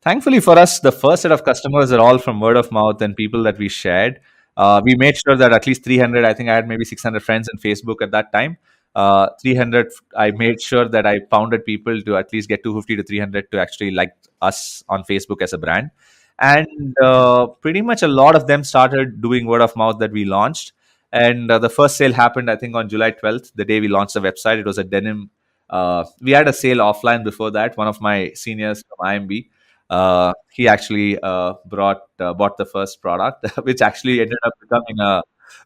C: Thankfully for us, the first set of customers are all from word of mouth and people that we shared. We made sure that at least 300, I think I had maybe 600 friends in Facebook at that time. 300, I made sure that I pounded people to at least get 250 to 300 to actually like us on Facebook as a brand. And pretty much a lot of them started doing word of mouth that we launched. And the first sale happened, I think, on July 12th, the day we launched the website. It was a denim. We had a sale offline before that. One of my seniors from IMB, he actually bought the first product, which actually ended up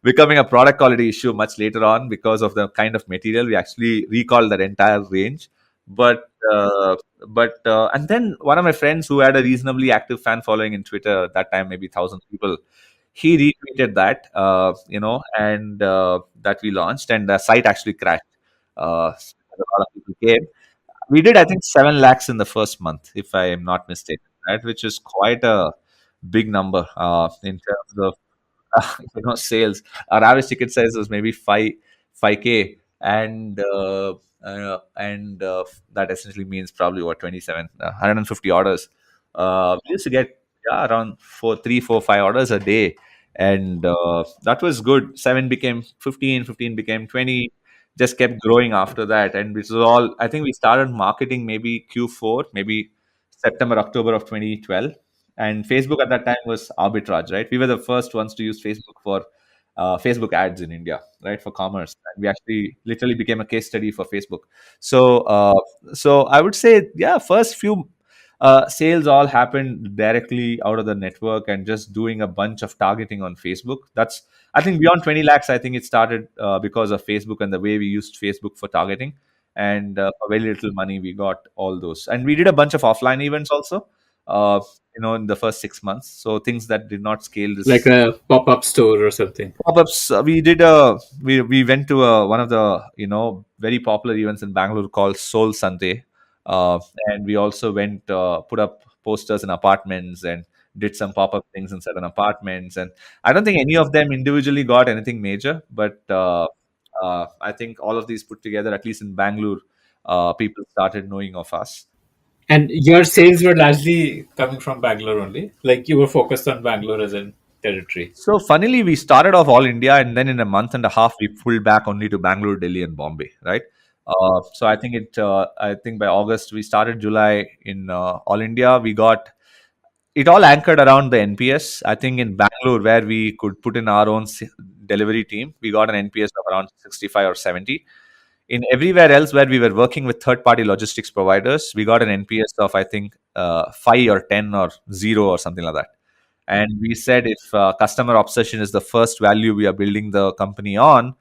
C: becoming a product quality issue much later on because of the kind of material. We actually recalled that entire range. But and then one of my friends who had a reasonably active fan following in Twitter at that time, maybe 1,000 people, he retweeted that, and that we launched, and the site actually crashed. A lot of people came. We did, I think, 7 lakhs in the first month, if I am not mistaken, right? Which is quite a big number in terms of sales. Our average ticket size was maybe five k, and that essentially means probably what, 27 150 orders. We used to get, yeah, around 5 orders a day, and that was good. 7 became 15, 15 became 20, just kept growing after that. And which was all, I think we started marketing maybe Q4, maybe September, October of 2012. And Facebook at that time was arbitrage, right? We were the first ones to use Facebook for Facebook ads in India, right, for commerce. And we actually literally became a case study for Facebook. So, so I would say, yeah, first few sales all happened directly out of the network and just doing a bunch of targeting on Facebook. That's, I think, beyond 20 lakhs. I think it started because of Facebook and the way we used Facebook for targeting. And for very little money, we got all those. And we did a bunch of offline events also, uh, in the first 6 months. So things that did not scale
E: Like
C: this.
E: a pop-up store or something?
C: Pop-ups, we went to one of the very popular events in Bangalore called Soul Sunday, and we also went, put up posters in apartments and did some pop-up things in certain apartments. And I don't think any of them individually got anything major, but I think all of these put together, at least in Bangalore, people started knowing of us.
E: And your sales were largely coming from Bangalore only? Like you were focused on Bangalore as a territory?
C: So funnily, we started off all India, and then in a month and a half, we pulled back only to Bangalore, Delhi, and Bombay. Right. So I think it. I think by August we started. July in all India, we got it all anchored around the NPS. I think in Bangalore, where we could put in our own delivery team, we got an NPS of around 65 or 70. In everywhere else where we were working with third-party logistics providers, we got an NPS of, I think, 5 or 10 or 0 or something like that. And we said if customer obsession is the first value we are building the company on,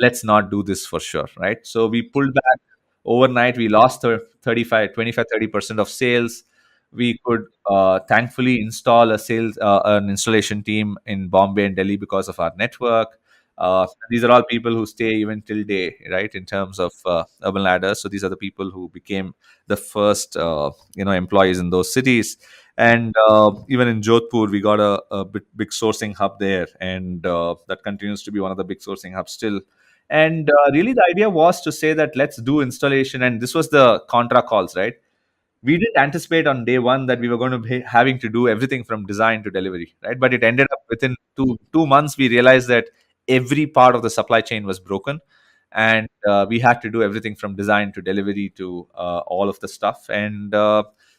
C: let's not do this for sure, right? So we pulled back overnight. We lost 35, 25, 30% of sales. We could thankfully install an installation team in Bombay and Delhi because of our network. These are all people who stay even till day, right? In terms of Urban Ladder, so these are the people who became the first, employees in those cities. And even in Jodhpur, we got a big sourcing hub there, and that continues to be one of the big sourcing hubs still. And really, the idea was to say that let's do installation, and this was the contra calls, right? We didn't anticipate on day one that we were going to be having to do everything from design to delivery, right? But it ended up within two months, we realized that every part of the supply chain was broken, and we had to do everything from design to delivery to all of the stuff. And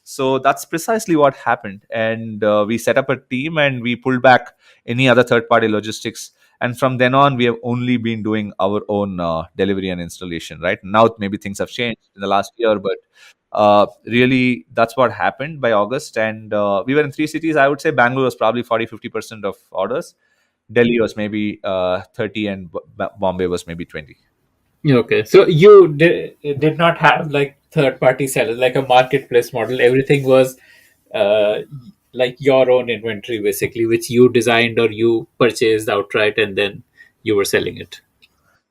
C: so that's precisely what happened. And we set up a team and we pulled back any other third party logistics. And from then on, we have only been doing our own delivery and installation. Right now, maybe things have changed in the last year, but really, that's what happened by August. And we were in three cities. I would say Bangalore was probably 40-50% of orders. Delhi was maybe 30, and Bombay was maybe 20.
E: Okay, so you did not have like third party sellers, like a marketplace model. Everything was uh, like your own inventory, basically, which you designed or you purchased outright, and then you were selling it.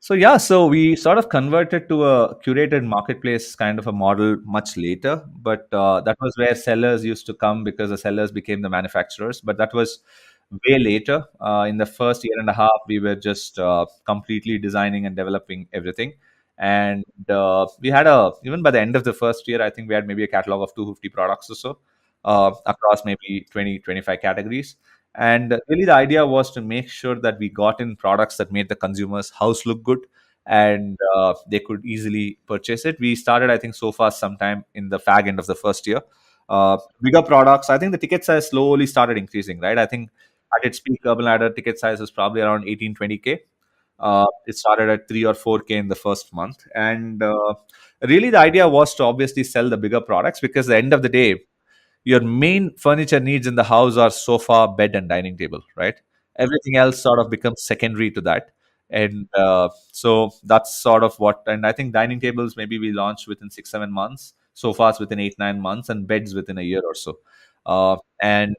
C: So yeah, so we sort of converted to a curated marketplace kind of a model much later, but that was where sellers used to come because the sellers became the manufacturers. But that was way later. In the first year and a half, we were just completely designing and developing everything. And we had even by the end of the first year, I think we had maybe a catalog of 250 products or so across maybe 20-25 categories. And really, the idea was to make sure that we got in products that made the consumer's house look good, and they could easily purchase it. We started, I think, so far sometime in the fag end of the first year. Bigger products, I think the ticket size slowly started increasing, right? I think at its peak, Urban Ladder ticket size was probably around 18-20K. It started at 3 or 4K in the first month. And really, the idea was to obviously sell the bigger products because at the end of the day, your main furniture needs in the house are sofa, bed, and dining table, right? Everything else sort of becomes secondary to that. And so that's sort of what, and I think dining tables maybe we launched within 6-7 months, sofas within 8-9 months, and beds within a year or so. And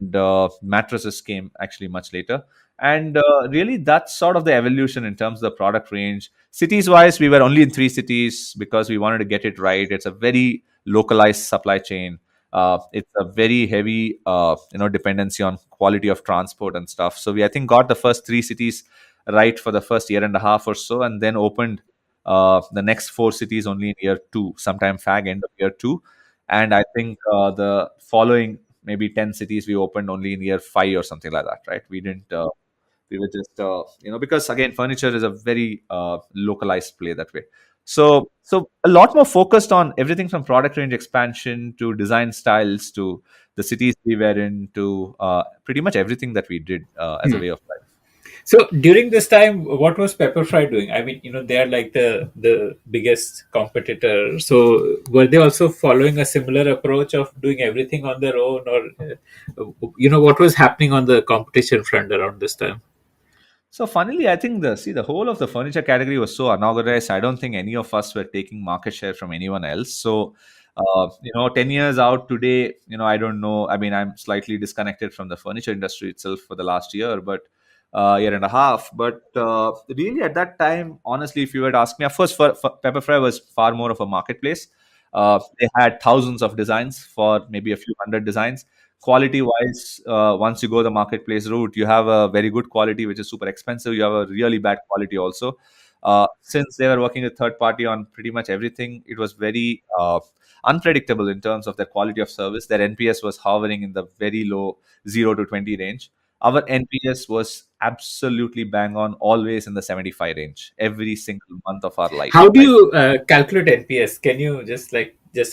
C: mattresses came actually much later. And really, that's sort of the evolution in terms of the product range. Cities wise, we were only in three cities because we wanted to get it right. It's a very localized supply chain. It's a very heavy dependency on quality of transport and stuff. So we, I think, got the first three cities right for the first year and a half or so, and then opened the next four cities only in year two, sometime fag end of year two. And I think the following maybe 10 cities we opened only in year five or something like that, right? We didn't we were just because again, furniture is a very localized play that way. So a lot more focused on everything from product range expansion to design styles to the cities we were in to pretty much everything that we did as a way of life.
E: So during this time, what was Pepperfry doing? I mean, they are like the biggest competitor. So were they also following a similar approach of doing everything on their own, or what was happening on the competition front around this time?
C: So funnily, I think the whole of the furniture category was so unorganized. I don't think any of us were taking market share from anyone else. So 10 years out today, I don't know. I mean, I'm slightly disconnected from the furniture industry itself for the last year, but year and a half. But really, at that time, honestly, if you were to ask me, of course, for Pepperfry was far more of a marketplace. They had thousands of designs for maybe a few hundred designs. Quality wise, once you go the marketplace route, you have a very good quality, which is super expensive. You have a really bad quality also. Since they were working with third party on pretty much everything, it was very unpredictable in terms of their quality of service. Their NPS was hovering in the very low 0 to 20 range. Our NPS was absolutely bang on, always in the 75 range every single month of our life.
E: How do you calculate NPS? Can you just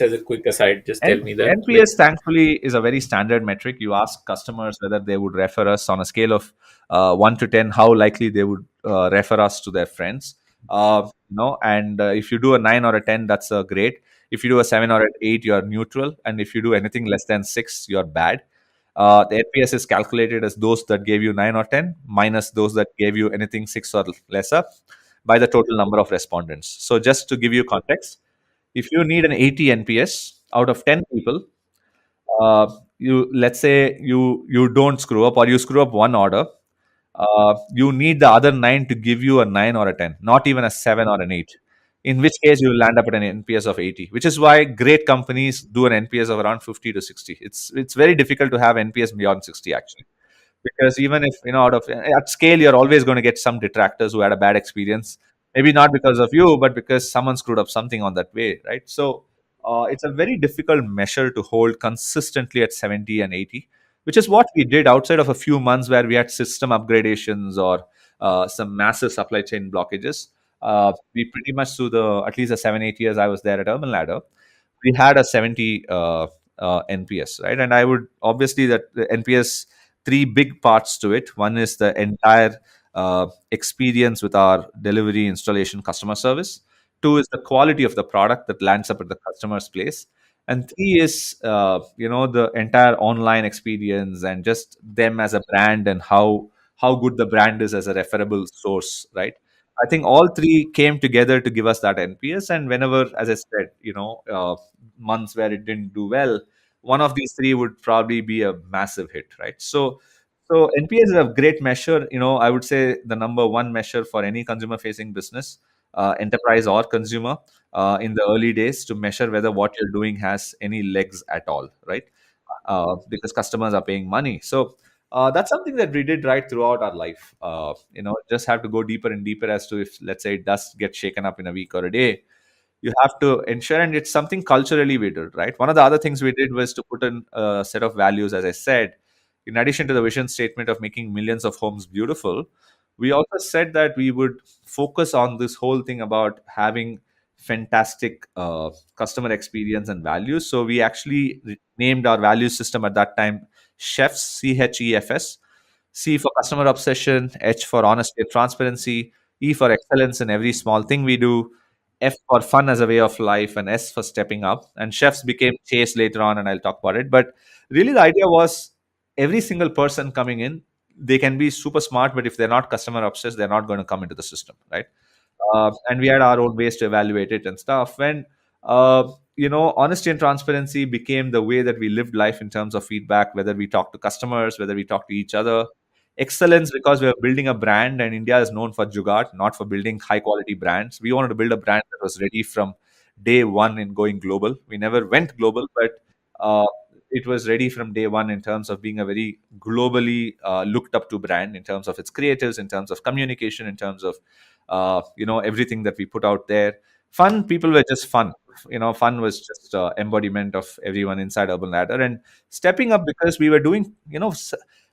E: as a quick aside, just tell me that?
C: NPS, thankfully, is a very standard metric. You ask customers whether they would refer us on a scale of 1 to 10, how likely they would refer us to their friends. And if you do a 9 or a 10, that's great. If you do a 7 or an 8, you're neutral. And if you do anything less than 6, you're bad. The NPS is calculated as those that gave you 9 or 10 minus those that gave you anything 6 or lesser by the total number of respondents. So just to give you context, if you need an 80 NPS out of 10 people, you let's say you don't screw up, or you screw up one order, you need the other 9 to give you a 9 or a 10, not even a 7 or an 8. In which case, you will land up at an NPS of 80, which is why great companies do an NPS of around 50 to 60. It's very difficult to have NPS beyond 60, actually, because even if out of at scale, you're always going to get some detractors who had a bad experience, maybe not because of you, but because someone screwed up something on that way, right? So it's a very difficult measure to hold consistently at 70 and 80, which is what we did outside of a few months where we had system upgradations or some massive supply chain blockages. We pretty much, through the at least the 7 8 years I was there at Urban Ladder, we had a 70 NPS, right? And I would obviously, that the NPS, three big parts to it. One is the entire experience with our delivery, installation, customer service. Two is the quality of the product that lands up at the customer's place. And three is the entire online experience and just them as a brand, and how good the brand is as a referable source, right? I think all three came together to give us that NPS. And whenever, as I said, months where it didn't do well, one of these three would probably be a massive hit, right? So NPS is a great measure. I would say the number one measure for any consumer-facing business, enterprise or consumer, in the early days, to measure whether what you're doing has any legs at all, right? Because customers are paying money. So that's something that we did right throughout our life. Just have to go deeper and deeper as to, if, let's say, it does get shaken up in a week or a day, you have to ensure, and it's something culturally we did, right? One of the other things we did was to put in a set of values, as I said. In addition to the vision statement of making millions of homes beautiful, we also said that we would focus on this whole thing about having fantastic customer experience and values. So we actually named our value system at that time CHEFS, CHEFS. C for customer obsession, H for honesty and transparency, E for excellence in every small thing we do, F for fun as a way of life, and S for stepping up. And chefs became chase later on, and I'll talk about it. But really, the idea was every single person coming in, they can be super smart, but if they're not customer obsessed, they're not going to come into the system, right? And we had our own ways to evaluate it and stuff. When honesty and transparency became the way that we lived life in terms of feedback, whether we talk to customers, whether we talk to each other. Excellence, because we are building a brand, and India is known for jugaad, not for building high quality brands. We wanted to build a brand that was ready from day one in going global. We never went global, but it was ready from day one in terms of being a very globally looked up to brand, in terms of its creators, in terms of communication, in terms of everything that we put out there. Fun, people were just fun. Fun was just embodiment of everyone inside Urban Ladder. And stepping up, because we were doing,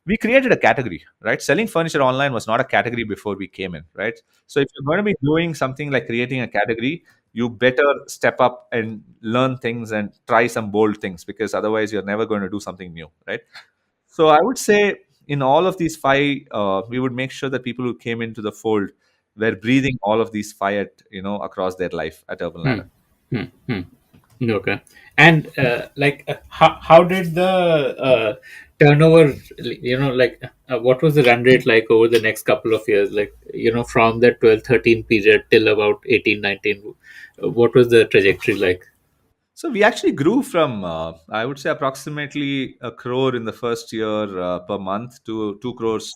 C: we created a category, right? Selling furniture online was not a category before we came in, right? So if you're going to be doing something like creating a category, you better step up and learn things and try some bold things, because otherwise you're never going to do something new, right? So I would say in all of these five, we would make sure that people who came into the fold were breathing all of these fire, across their life at Urban Ladder.
E: Okay. And how did the turnover, what was the run rate like over the next couple of years? From the 12-13 period till about 18-19, what was the trajectory like?
C: So we actually grew from, I would say, approximately 1 crore in the first year per month to 2 crores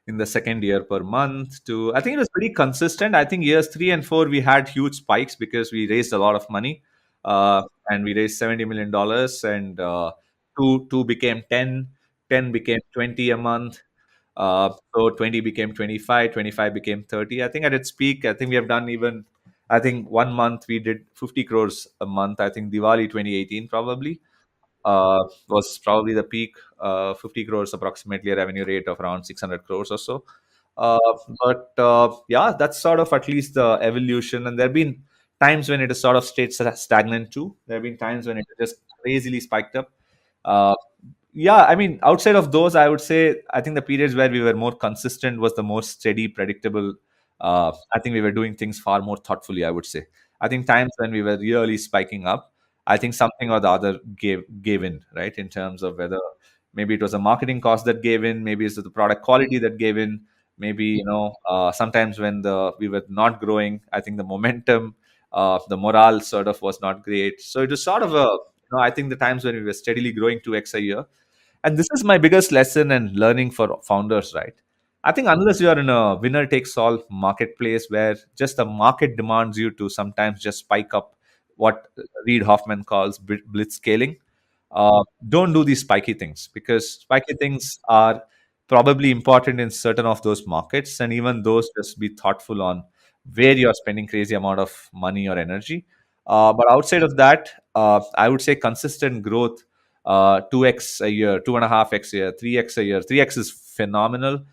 C: in the second year per month. To, I think it was pretty consistent. I think years 3 and 4 we had huge spikes because we raised a lot of money, and we raised $70 million, and two became 10, 10 became 20 a month. So 20 became 25, 25 became 30. I think at its peak, I think we have done even, I think 1 month we did 50 crores a month. I think Diwali 2018 probably was probably the peak. 50 crores approximately, a revenue rate of around 600 crores or so. Uh, but yeah, that's sort of at least the evolution. And there have been times when it has sort of stayed stagnant too. There have been times when it just crazily spiked up. Uh, yeah, I mean, outside of those, I would say I think the periods where we were more consistent was the most steady, predictable. I think we were doing things far more thoughtfully, I would say. I think times when we were really spiking up, I think something or the other gave in, right? In terms of whether Maybe it was a marketing cost that gave in. Maybe it's the product quality that gave in. Maybe sometimes when we were not growing, I think the momentum, the morale sort of was not great. So it was sort of I think the times when we were steadily growing 2x a year. And this is my biggest lesson and learning for founders, right? I think unless you are in a winner takes all marketplace where just the market demands you to sometimes just spike up what Reid Hoffman calls blitz scaling, don't do these spiky things, because spiky things are probably important in certain of those markets, and even those, just be thoughtful on where you're spending crazy amount of money or energy. But outside of that, I would say consistent growth, 2x a year, 2.5x a year, 3x a year. 3x is phenomenal.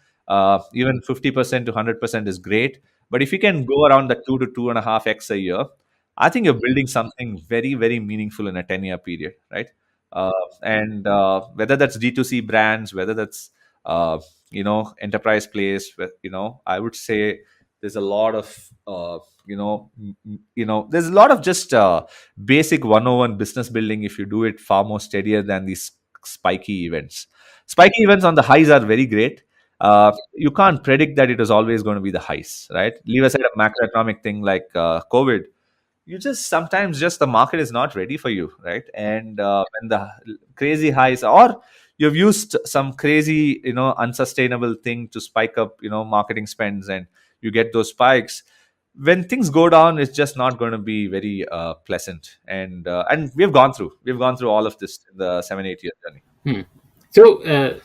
C: Even 50% to 100% is great. But if you can go around the 2 to 2.5x a year, I think you're building something very, very meaningful in a 10-year period, right? Uh, and whether that's D2C brands, whether that's enterprise plays, I would say there's a lot of there's a lot of just basic 101 business building if you do it far more steadier than these spiky events. Spiky events on the highs are very great. You can't predict that it is always going to be the highs, right? Leave aside a macroeconomic thing like COVID. You just sometimes just the market is not ready for you, right? And when the crazy highs, or you've used some crazy unsustainable thing to spike up marketing spends, and you get those spikes. When things go down, it's just not going to be very pleasant. And we've gone through all of this in the 7-8 year journey.
E: Hmm. So,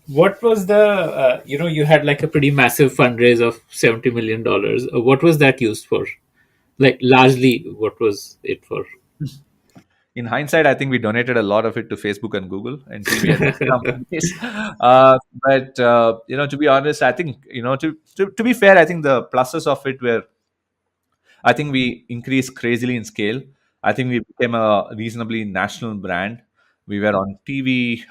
E: what was the, you had like a pretty massive fundraise of $70 million. What was that used for? Like, largely, what was it for?
C: In hindsight, I think we donated a lot of it to Facebook and Google and TV and companies. But to be honest, I think to be fair, I think the pluses of it were, I think we increased crazily in scale. I think we became a reasonably national brand. We were on TV.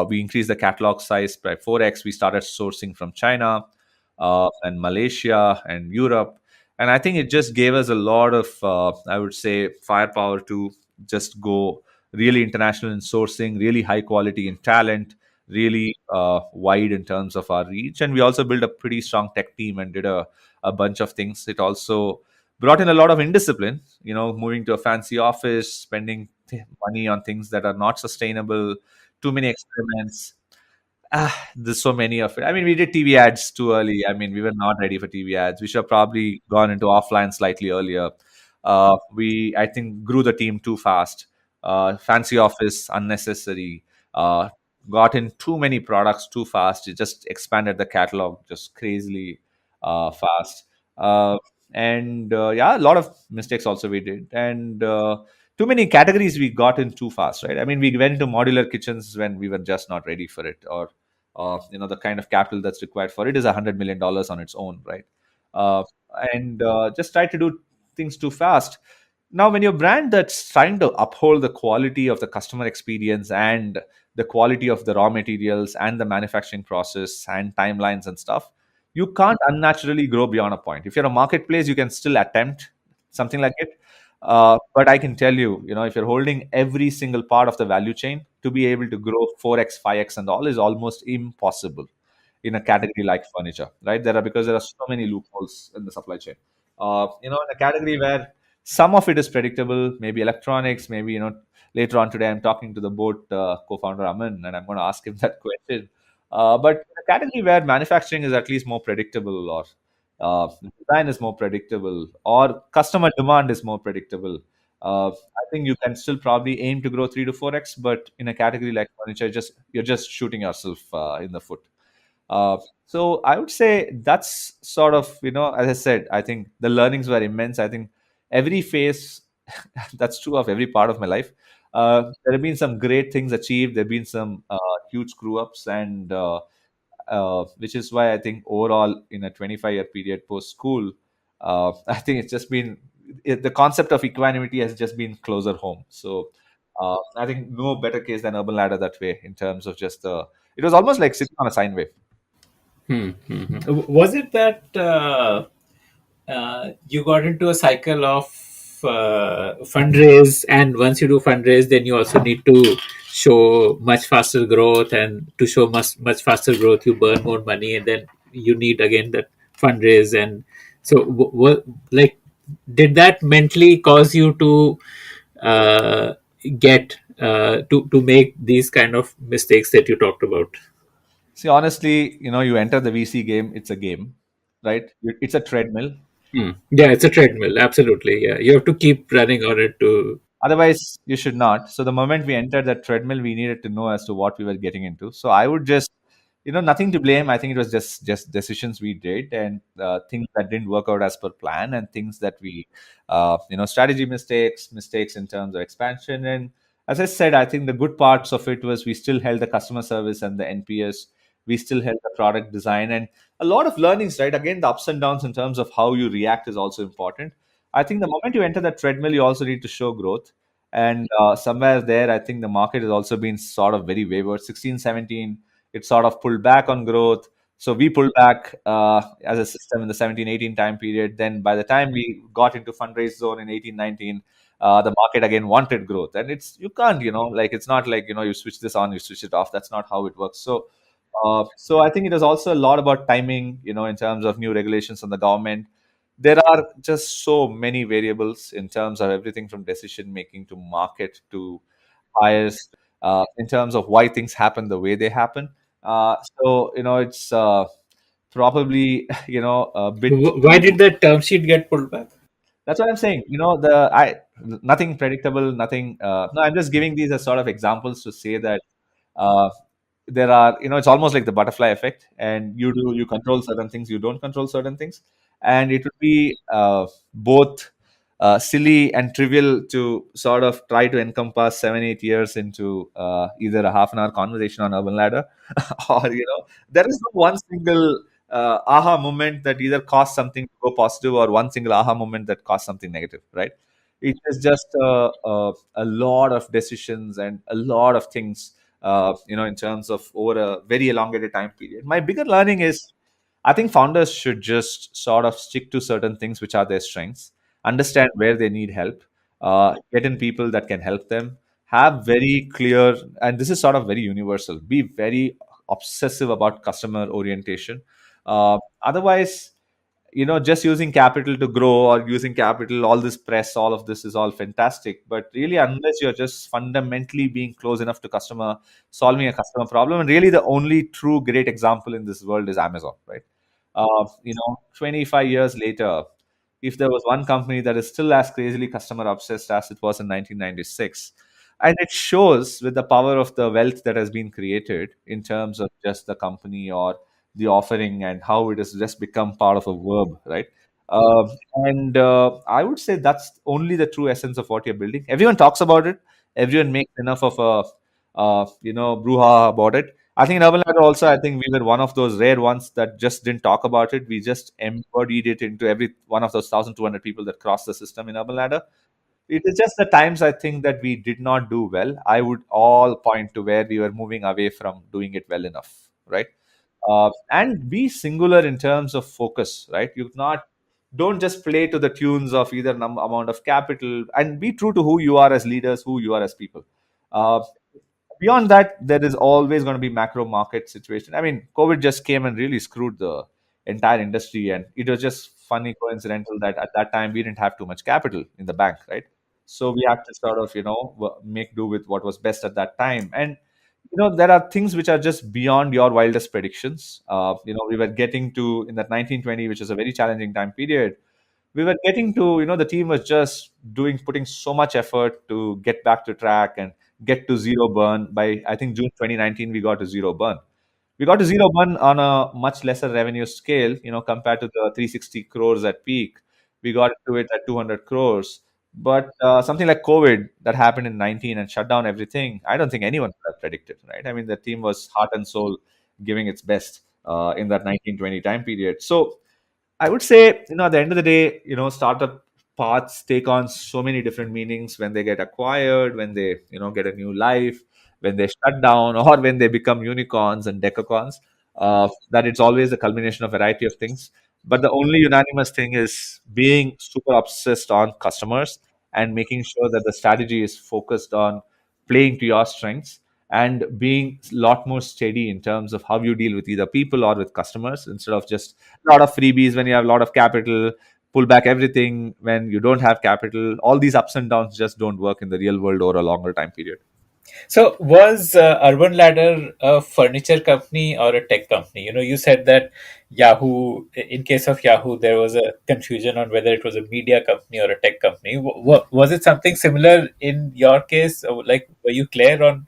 C: We increased the catalog size by 4x. We started sourcing from China and Malaysia and Europe. And I think it just gave us a lot of, I would say, firepower to just go really international in sourcing, really high quality in talent, really wide in terms of our reach. And we also built a pretty strong tech team and did a bunch of things. It also brought in a lot of indiscipline, moving to a fancy office, spending money on things that are not sustainable, too many experiments. There's so many of it. I mean, we did TV ads too early. I mean, we were not ready for TV ads. We should have probably gone into offline slightly earlier. I think, grew the team too fast. Fancy office, unnecessary. Got in too many products too fast. It just expanded the catalog just crazily fast. Yeah, a lot of mistakes also we did. And too many categories we got in too fast, right? I mean, we went into modular kitchens when we were just not ready for it, or the kind of capital that's required for it is $100 million on its own, right? Uh, and just try to do things too fast. Now, when your brand that's trying to uphold the quality of the customer experience and the quality of the raw materials and the manufacturing process and timelines and stuff, you can't unnaturally grow beyond a point. If you're a marketplace, you can still attempt something like it. But I can tell you, if you're holding every single part of the value chain, to be able to grow 4x, 5x, and all is almost impossible in a category like furniture, right? Because there are so many loopholes in the supply chain. In a category where some of it is predictable, maybe electronics, maybe later on today I'm talking to the board co-founder Aman, and I'm going to ask him that question. But in a category where manufacturing is at least more predictable, or design is more predictable, or customer demand is more predictable, I think you can still probably aim to grow 3 to 4x. But in a category like furniture, you're just shooting yourself in the foot. So I would say that's sort of, as I said, I think the learnings were immense. I think every phase, that's true of every part of my life. There have been some great things achieved. There have been some huge screw ups, and which is why I think overall, in a 25-year period post school, I think it's just been the concept of equanimity has just been closer home. So I think no better case than Urban Ladder that way, in terms of just it was almost like sitting on a sine wave.
E: Was it that you got into a cycle of fundraise, and once you do fundraise, then you also need to show much faster growth, and to show much faster growth, you burn more money, and then you need again that fundraise. And so, what like did that mentally cause you to get to make these kind of mistakes that you talked about?
C: See, honestly, you enter the VC game, it's a game, right? It's a treadmill.
E: Yeah, it's a treadmill. Absolutely. Yeah, you have to keep running on it to.
C: Otherwise, you should not. So the moment we entered that treadmill, we needed to know as to what we were getting into. So I would just, nothing to blame. I think it was just decisions we did, and things that didn't work out as per plan, and things that we, strategy mistakes in terms of expansion. And as I said, I think the good parts of it was we still held the customer service and the NPS. We still held the product design and a lot of learnings, right? Again, the ups and downs in terms of how you react is also important. I think the moment you enter that treadmill, you also need to show growth. And somewhere there, I think the market has also been sort of very wayward. 16, 17, it sort of pulled back on growth. So we pulled back as a system in the 17, 18 time period. Then by the time we got into fundraise zone in 18, 19, the market again wanted growth. And you can't, like it's not like, you switch this on, you switch it off. That's not how it works. So I think it is also a lot about timing, in terms of new regulations from the government. There are just so many variables in terms of everything from decision making to market to hires, in terms of why things happen the way they happen. So it's probably a bit
E: Why did the term sheet get pulled back?
C: that's what I'm saying. The I nothing predictable, nothing. No, I'm just giving these as sort of examples to say that uh, there are, it's almost like the butterfly effect, and you control certain things, you don't control certain things, and it would be both silly and trivial to sort of try to encompass 7 8 years into either a half an hour conversation on Urban Ladder, or there is no one single aha moment that either caused something to go positive or one single aha moment that caused something negative, right? It is just a lot of decisions and a lot of things, in terms of over a very elongated time period. My bigger learning is I think founders should just sort of stick to certain things which are their strengths, understand where they need help, get in people that can help them, have very clear, and this is sort of very universal, be very obsessive about customer orientation. Otherwise, just using capital to grow or using capital, all this press, all of this is all fantastic. But really, unless you're just fundamentally being close enough to customer, solving a customer problem, and really the only true great example in this world is Amazon, right? 25 years later, if there was one company that is still as crazily customer obsessed as it was in 1996, and it shows with the power of the wealth that has been created in terms of just the company or the offering and how it has just become part of a verb, right? And I would say that's only the true essence of what you're building. Everyone talks about it. Everyone makes enough of a brouhaha about it. I think in Urban Ladder also, I think we were one of those rare ones that just didn't talk about it. We just embodied it into every one of those 1,200 people that crossed the system in Urban Ladder. It is just the times I think that we did not do well. I would all point to where we were moving away from doing it well enough, right? And be singular in terms of focus, right? You not don't just play to the tunes of either amount of capital, and be true to who you are as leaders, who you are as people. Uh, Beyond that, there is always going to be macro market situation. I mean, COVID just came and really screwed the entire industry, and it was just funny coincidental that at that time we didn't have too much capital in the bank, right? So we had to sort of make do with what was best at that time. And there are things which are just beyond your wildest predictions. We were getting to in that 1920, which is a very challenging time period. We were getting to, the team was just putting so much effort to get back to track and get to zero burn. By I think June 2019, we got to zero burn. We got to zero burn on a much lesser revenue scale, compared to the 360 crores at peak. We got to it at 200 crores. But something like COVID that happened in 19 and shut down everything, I don't think anyone could have predicted, right? I mean, the team was heart and soul giving its best in that 1920 time period. So I would say, at the end of the day, startup paths take on so many different meanings when they get acquired, when they, get a new life, when they shut down, or when they become unicorns and decacorns. That it's always a culmination of a variety of things. But the only unanimous thing is being super obsessed on customers, and making sure that the strategy is focused on playing to your strengths and being a lot more steady in terms of how you deal with either people or with customers, instead of just a lot of freebies when you have a lot of capital, pull back everything when you don't have capital. All these ups and downs just don't work in the real world over a longer time period.
E: So, was Urban Ladder a furniture company or a tech company? You said that Yahoo, in case of Yahoo, there was a confusion on whether it was a media company or a tech company. Was it something similar in your case? Or, like, were you clear on?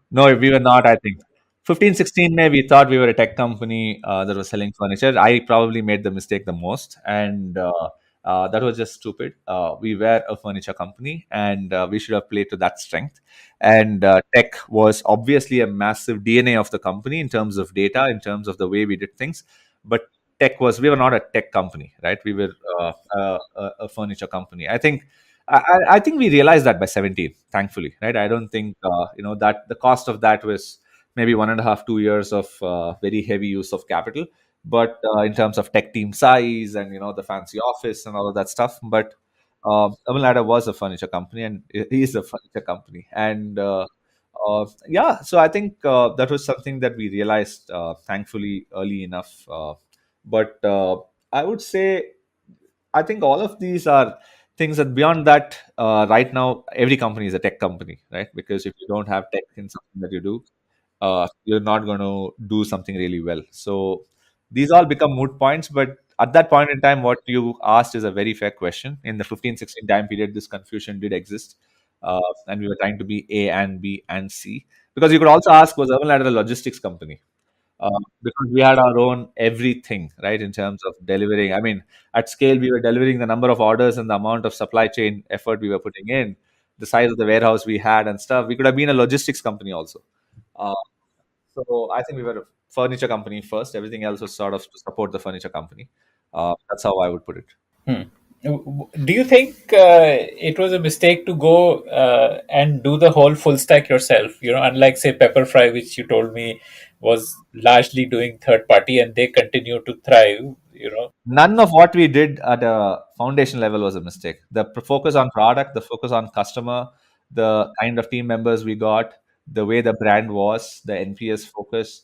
C: No, we were not, I think. 15, 16, maybe we thought we were a tech company that was selling furniture. I probably made the mistake the most. And that was just stupid. We were a furniture company and we should have played to that strength. And tech was obviously a massive DNA of the company in terms of data, in terms of the way we did things. But we were not a tech company, right? We were a furniture company. I think we realized that by 17, thankfully, right? I don't think, that the cost of that was maybe 1.5, 2 years of very heavy use of capital. But in terms of tech team size and, the fancy office and all of that stuff. But Tamil Nadu was a furniture company and it is a furniture company. And yeah, so I think that was something that we realized, thankfully, early enough. But I would say, I think all of these are things that beyond that, right now, every company is a tech company, right? Because if you don't have tech in something that you do, you're not going to do something really well. So these all become moot points. But at that point in time, what you asked is a very fair question. In the 15, 16 time period, this confusion did exist. And we were trying to be A and B and C. Because you could also ask, was Urban Ladder a logistics company? Because we had our own everything, right, in terms of delivering. I mean, at scale, we were delivering the number of orders and the amount of supply chain effort we were putting in, the size of the warehouse we had and stuff. We could have been a logistics company also. Uh, so I think we were a furniture company first. Everything else was sort of to support the furniture company. That's how I would put it.
E: Hmm. Do you think it was a mistake to go and do the whole full stack yourself? Unlike say Pepperfry, which you told me was largely doing third party, and they continue to thrive.
C: None of what we did at a foundation level was a mistake. The focus on product, the focus on customer, the kind of team members we got, the way the brand was, the NPS focus,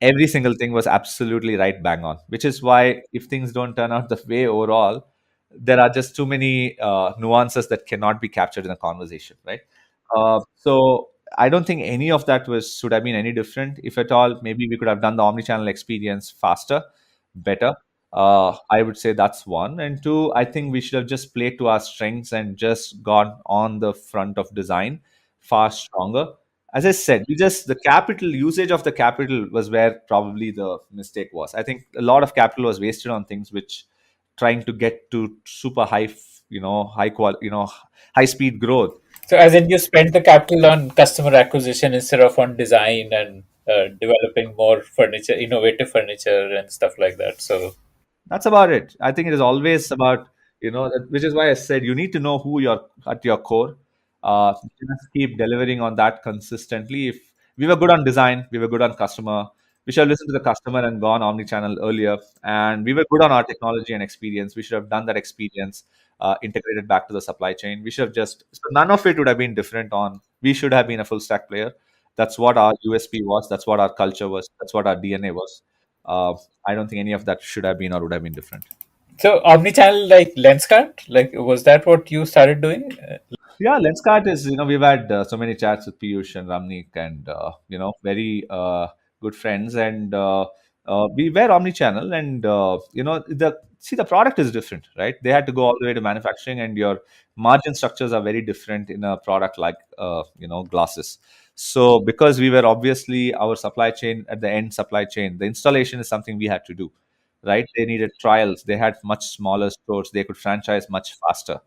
C: every single thing was absolutely right bang on. Which is why if things don't turn out the way overall, there are just too many nuances that cannot be captured in a conversation, right? So I don't think any of that was should have been any different. If at all, maybe we could have done the omni-channel experience faster, better. I would say that's one. And two, I think we should have just played to our strengths and just gone on the front of design far stronger. As I said, the capital usage of the capital was where probably the mistake was. I think a lot of capital was wasted on things which trying to get to super high, high quality, high speed growth.
E: So, as in, you spend the capital on customer acquisition instead of on design and developing more furniture, innovative furniture, and stuff like that. So,
C: That's about it. I think it is always about, which is why I said you need to know who you're at your core. You just keep delivering on that consistently. If we were good on design, we were good on customer, we should have listened to the customer and gone omni-channel earlier. And we were good on our technology and experience. We should have done that experience, integrated back to the supply chain. We should have so none of it would have been different we should have been a full stack player. That's what our USP was. That's what our culture was. That's what our DNA was. Uh, I don't think any of that should have been or would have been different.
E: so omnichannel like Lenskart, like was that what you started doing?
C: Yeah, Lenskart is, we've had so many chats with Piyush and Ramnik and, very good friends. And we were omni-channel and, the product is different, right? They had to go all the way to manufacturing and your margin structures are very different in a product like, glasses. So because we were obviously our supply chain at the end supply chain, the installation is something we had to do, right? They needed trials. They had much smaller stores. They could franchise much faster.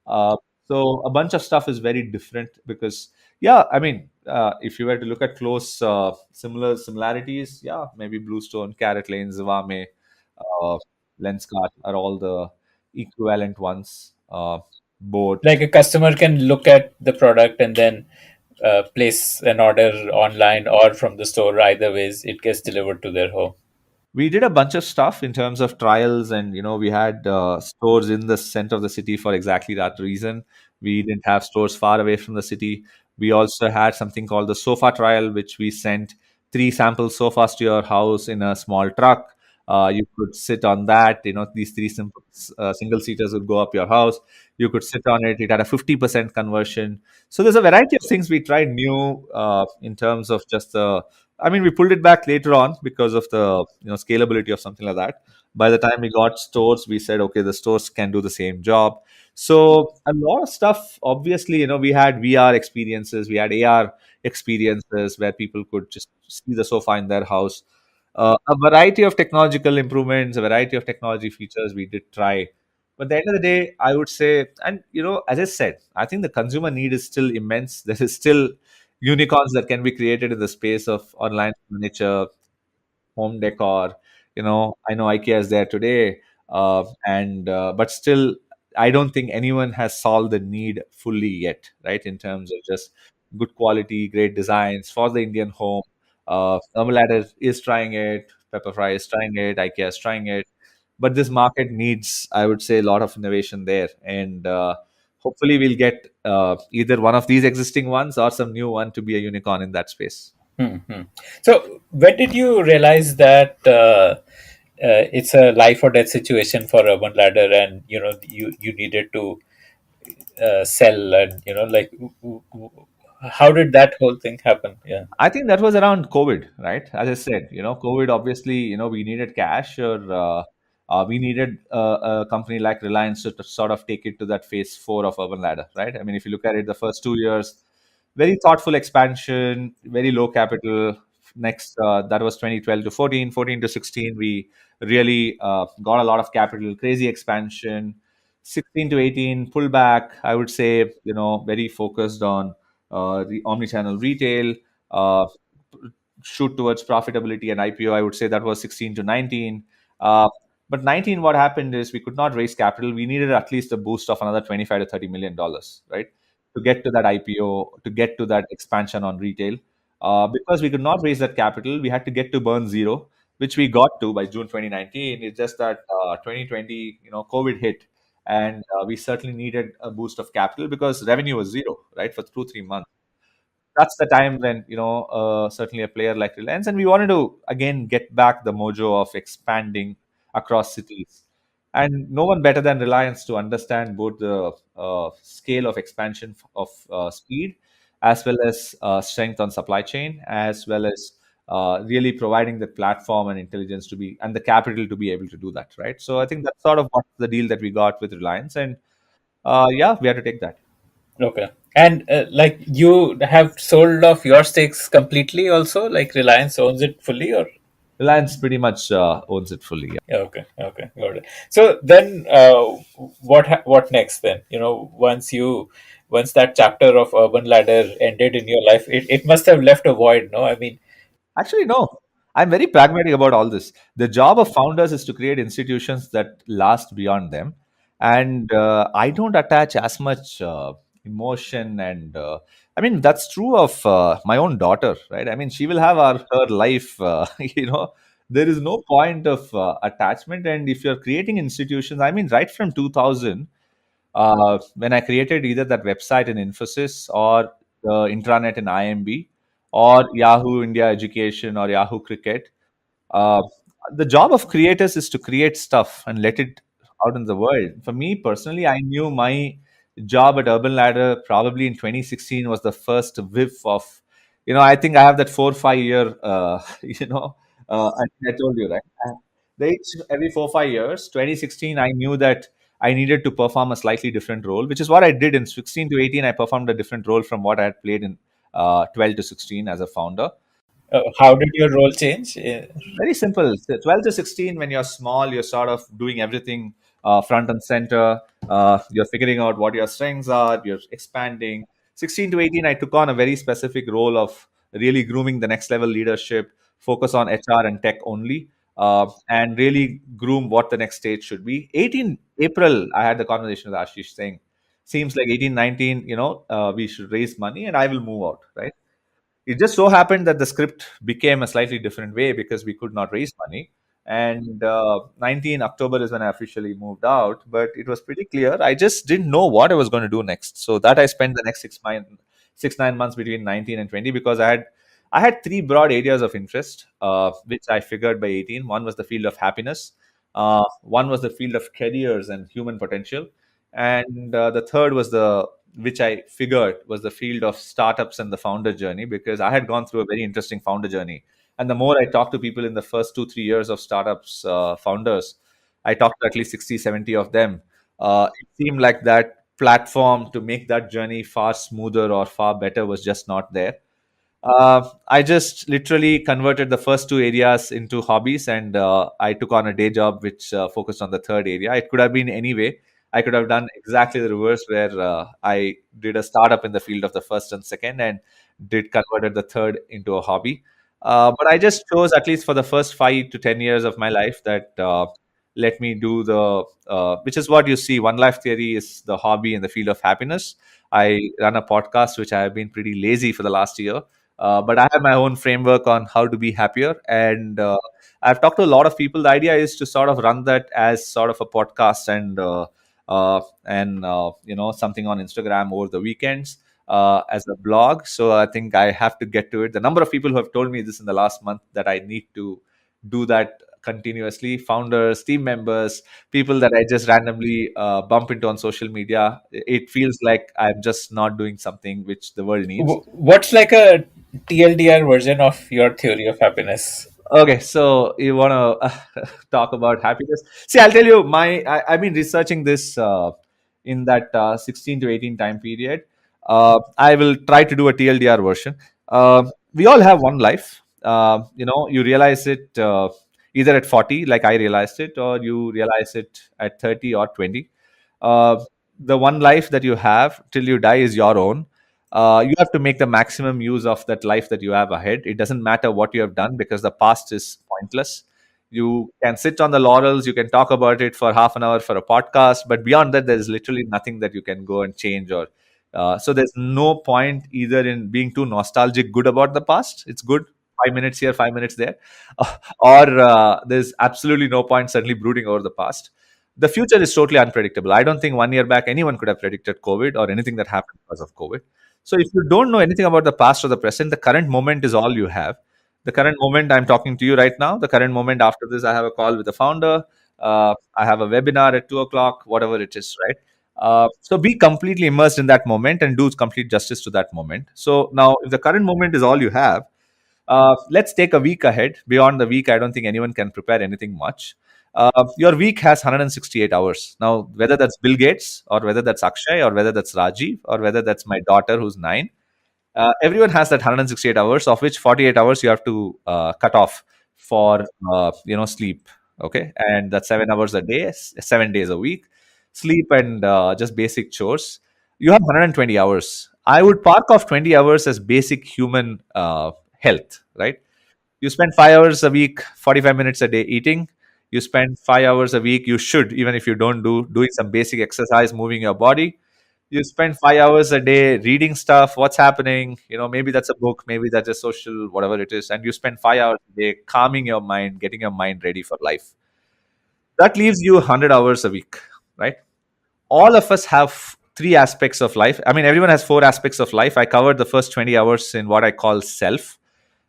C: Uh, so a bunch of stuff is very different because, yeah, I mean, if you were to look at close similarities, yeah, maybe Bluestone, Carrot Lane, Zivame, uh, Lenskart are all the equivalent ones. Both.
E: Like a customer can look at the product and then place an order online or from the store. Either ways, it gets delivered to their home.
C: We did a bunch of stuff in terms of trials and we had stores in the center of the city for exactly that reason. We didn't have stores far away from the city. We also had something called the sofa trial, which we sent three sample sofas to your house in a small truck. You could sit on that. These three simple, single seaters would go up your house. You could sit on it. It had a 50% conversion. So there's a variety of things we tried new in terms of just the. I mean, we pulled it back later on because of the scalability of something like that. By the time we got stores, we said, okay, the stores can do the same job. So a lot of stuff. Obviously, we had VR experiences, we had AR experiences where people could just see the sofa in their house. A variety of technological improvements, a variety of technology features we did try. But at the end of the day, I would say, and as I said, I think the consumer need is still immense. There is still unicorns that can be created in the space of online furniture, home decor. I know IKEA is there today, and but still, I don't think anyone has solved the need fully yet, right? In terms of just good quality, great designs for the Indian home. Thermal Ladder is trying it, Pepperfry is trying it, IKEA is trying it, but this market needs, I would say, a lot of innovation there, and hopefully, we'll get either one of these existing ones or some new one to be a unicorn in that space.
E: Hmm. So, when did you realize that it's a life or death situation for Urban Ladder, and you needed to sell, and how did that whole thing happen? Yeah.
C: I think that was around COVID, right? As I said, COVID, obviously, we needed cash, or we needed a company like Reliance to sort of take it to that phase four of Urban Ladder, right? I mean, if you look at it, the first 2 years, very thoughtful expansion, very low capital. Next, that was 2012 to 14, 14 to 16. We really got a lot of capital, crazy expansion. 16 to 18, pull back. I would say, very focused on the omnichannel retail, uh, shoot towards profitability and IPO. I would say that was 16 to 19. Uh, but 19, what happened is we could not raise capital. We needed at least a boost of another 25 to $30 million, right? To get to that IPO, to get to that expansion on retail. Because we could not raise that capital, we had to get to burn zero, which we got to by June 2019. It's just that 2020, COVID hit, and we certainly needed a boost of capital because revenue was zero, right, for 2 3 months. That's the time when certainly a player like Reliance, and we wanted to again get back the mojo of expanding across cities, and no one better than Reliance to understand both the scale of expansion of speed, as well as strength on supply chain, as well as really providing the platform and intelligence to be and the capital to be able to do that, right? So I think that's sort of what the deal that we got with Reliance, and yeah, we had to take that.
E: Okay. And like you have sold off your stakes completely also, like Reliance owns it fully, or?
C: Reliance pretty much owns it fully. Yeah.
E: Yeah, okay, okay, got it. So then, what next then? Once that chapter of Urban Ladder ended in your life, it must have left a void, no? I mean,
C: Actually, no. I'm very pragmatic about all this. The job of founders is to create institutions that last beyond them. And I don't attach as much emotion. And I mean, that's true of my own daughter, right? I mean, she will have her life, there is no point of attachment. And if you're creating institutions, I mean, right from 2000, when I created either that website in Infosys or the intranet in IMB or Yahoo India Education or Yahoo Cricket, uh, the job of creators is to create stuff and let it out in the world. For me personally, I knew my job at Urban Ladder probably in 2016 was the first whiff of, I think I have that 4 5 year, I think I told you, right? Every 4 5 years, 2016, I knew that I needed to perform a slightly different role, which is what I did in 16 to 18. I performed a different role from what I had played in 12 to 16 as a founder.
E: how did your role change?
C: Very simple. So 12 to 16, when you're small, you're sort of doing everything front and center. You're figuring out what your strengths are, you're expanding. 16 to 18, I took on a very specific role of really grooming the next level leadership, focus on HR and tech only, and really groom what the next stage should be. 18 April, I had the conversation with Ashish saying, seems like 18, 19, we should raise money and I will move out, right? It just so happened that the script became a slightly different way because we could not raise money. And 19 October is when I officially moved out. But it was pretty clear. I just didn't know what I was going to do next. So that I spent the next 6 9 months between 19 and 20, because I had three broad areas of interest, which I figured by 18. One was the field of happiness. One was the field of careers and human potential, and the third was the which I figured was the field of startups and the founder journey, because I had gone through a very interesting founder journey. And the more I talked to people in the first 2 3 years of startups founders, I talked to at least 60 70 of them. It seemed like that platform to make that journey far smoother or far better was just not there. I just literally converted the first two areas into hobbies, and I took on a day job which focused on the third area. It could have been any way. I could have done exactly the reverse, where I did a startup in the field of the first and second, and did converted the third into a hobby. But I just chose, at least for the first 5 to 10 years of my life, that let me do which is what you see. One Life Theory is the hobby in the field of happiness. I run a podcast which I have been pretty lazy for the last year, but I have my own framework on how to be happier. And I've talked to a lot of people. The idea is to sort of run that as sort of a podcast, and something on Instagram over the weekends, as a blog. So I think I have to get to it. The number of people who have told me this in the last month, that I need to do that continuously, founders, team members, people that I just randomly bump into on social media, it feels like I'm just not doing something which the world needs.
E: What's like a TLDR version of your theory of happiness?
C: Okay, so you want to talk about happiness? See, I'll tell you, I've been researching this in that 16 to 18 time period. I will try to do a TLDR version. We all have one life. You realize it either at 40, like I realized it, or you realize it at 30 or 20. Uh, the one life that you have till you die is your own. You have to make the maximum use of that life that you have ahead. It doesn't matter what you have done, because the past is pointless. You can sit on the laurels, you can talk about it for half an hour for a podcast, but beyond that, there is literally nothing that you can go and change. Or so there's no point either in being too nostalgic good about the past. It's good, 5 minutes here, 5 minutes there, or there's absolutely no point certainly brooding over the past. The future is totally unpredictable. I don't think 1 year back anyone could have predicted COVID or anything that happened because of COVID. So if you don't know anything about the past or the present, the current moment is all you have. The current moment, I'm talking to you right now. The current moment, after this, I have a call with the founder. I have a webinar at 2 o'clock, whatever it is, right? So be completely immersed in that moment and do complete justice to that moment. So now, if the current moment is all you have, let's take a week ahead. Beyond the week, I don't think anyone can prepare anything much. Your week has 168 hours. Now, whether that's Bill Gates, or whether that's Akshay, or whether that's Rajiv, or whether that's my daughter who's 9, everyone has that 168 hours, of which 48 hours you have to cut off for sleep. Okay, and that's 7 hours a day, 7 days a week, sleep and just basic chores. You have 120 hours. I would park off 20 hours as basic human health, right? You spend 5 hours a week, 45 minutes a day eating. You spend 5 hours a week. You should, even if you don't doing some basic exercise, moving your body. You spend 5 hours a day reading stuff, what's happening. Maybe that's a book, maybe that's a social, whatever it is. And you spend 5 hours a day calming your mind, getting your mind ready for life. That leaves you 100 hours a week, right? All of us have three aspects of life. I mean, everyone has four aspects of life. I covered the first 20 hours in what I call self.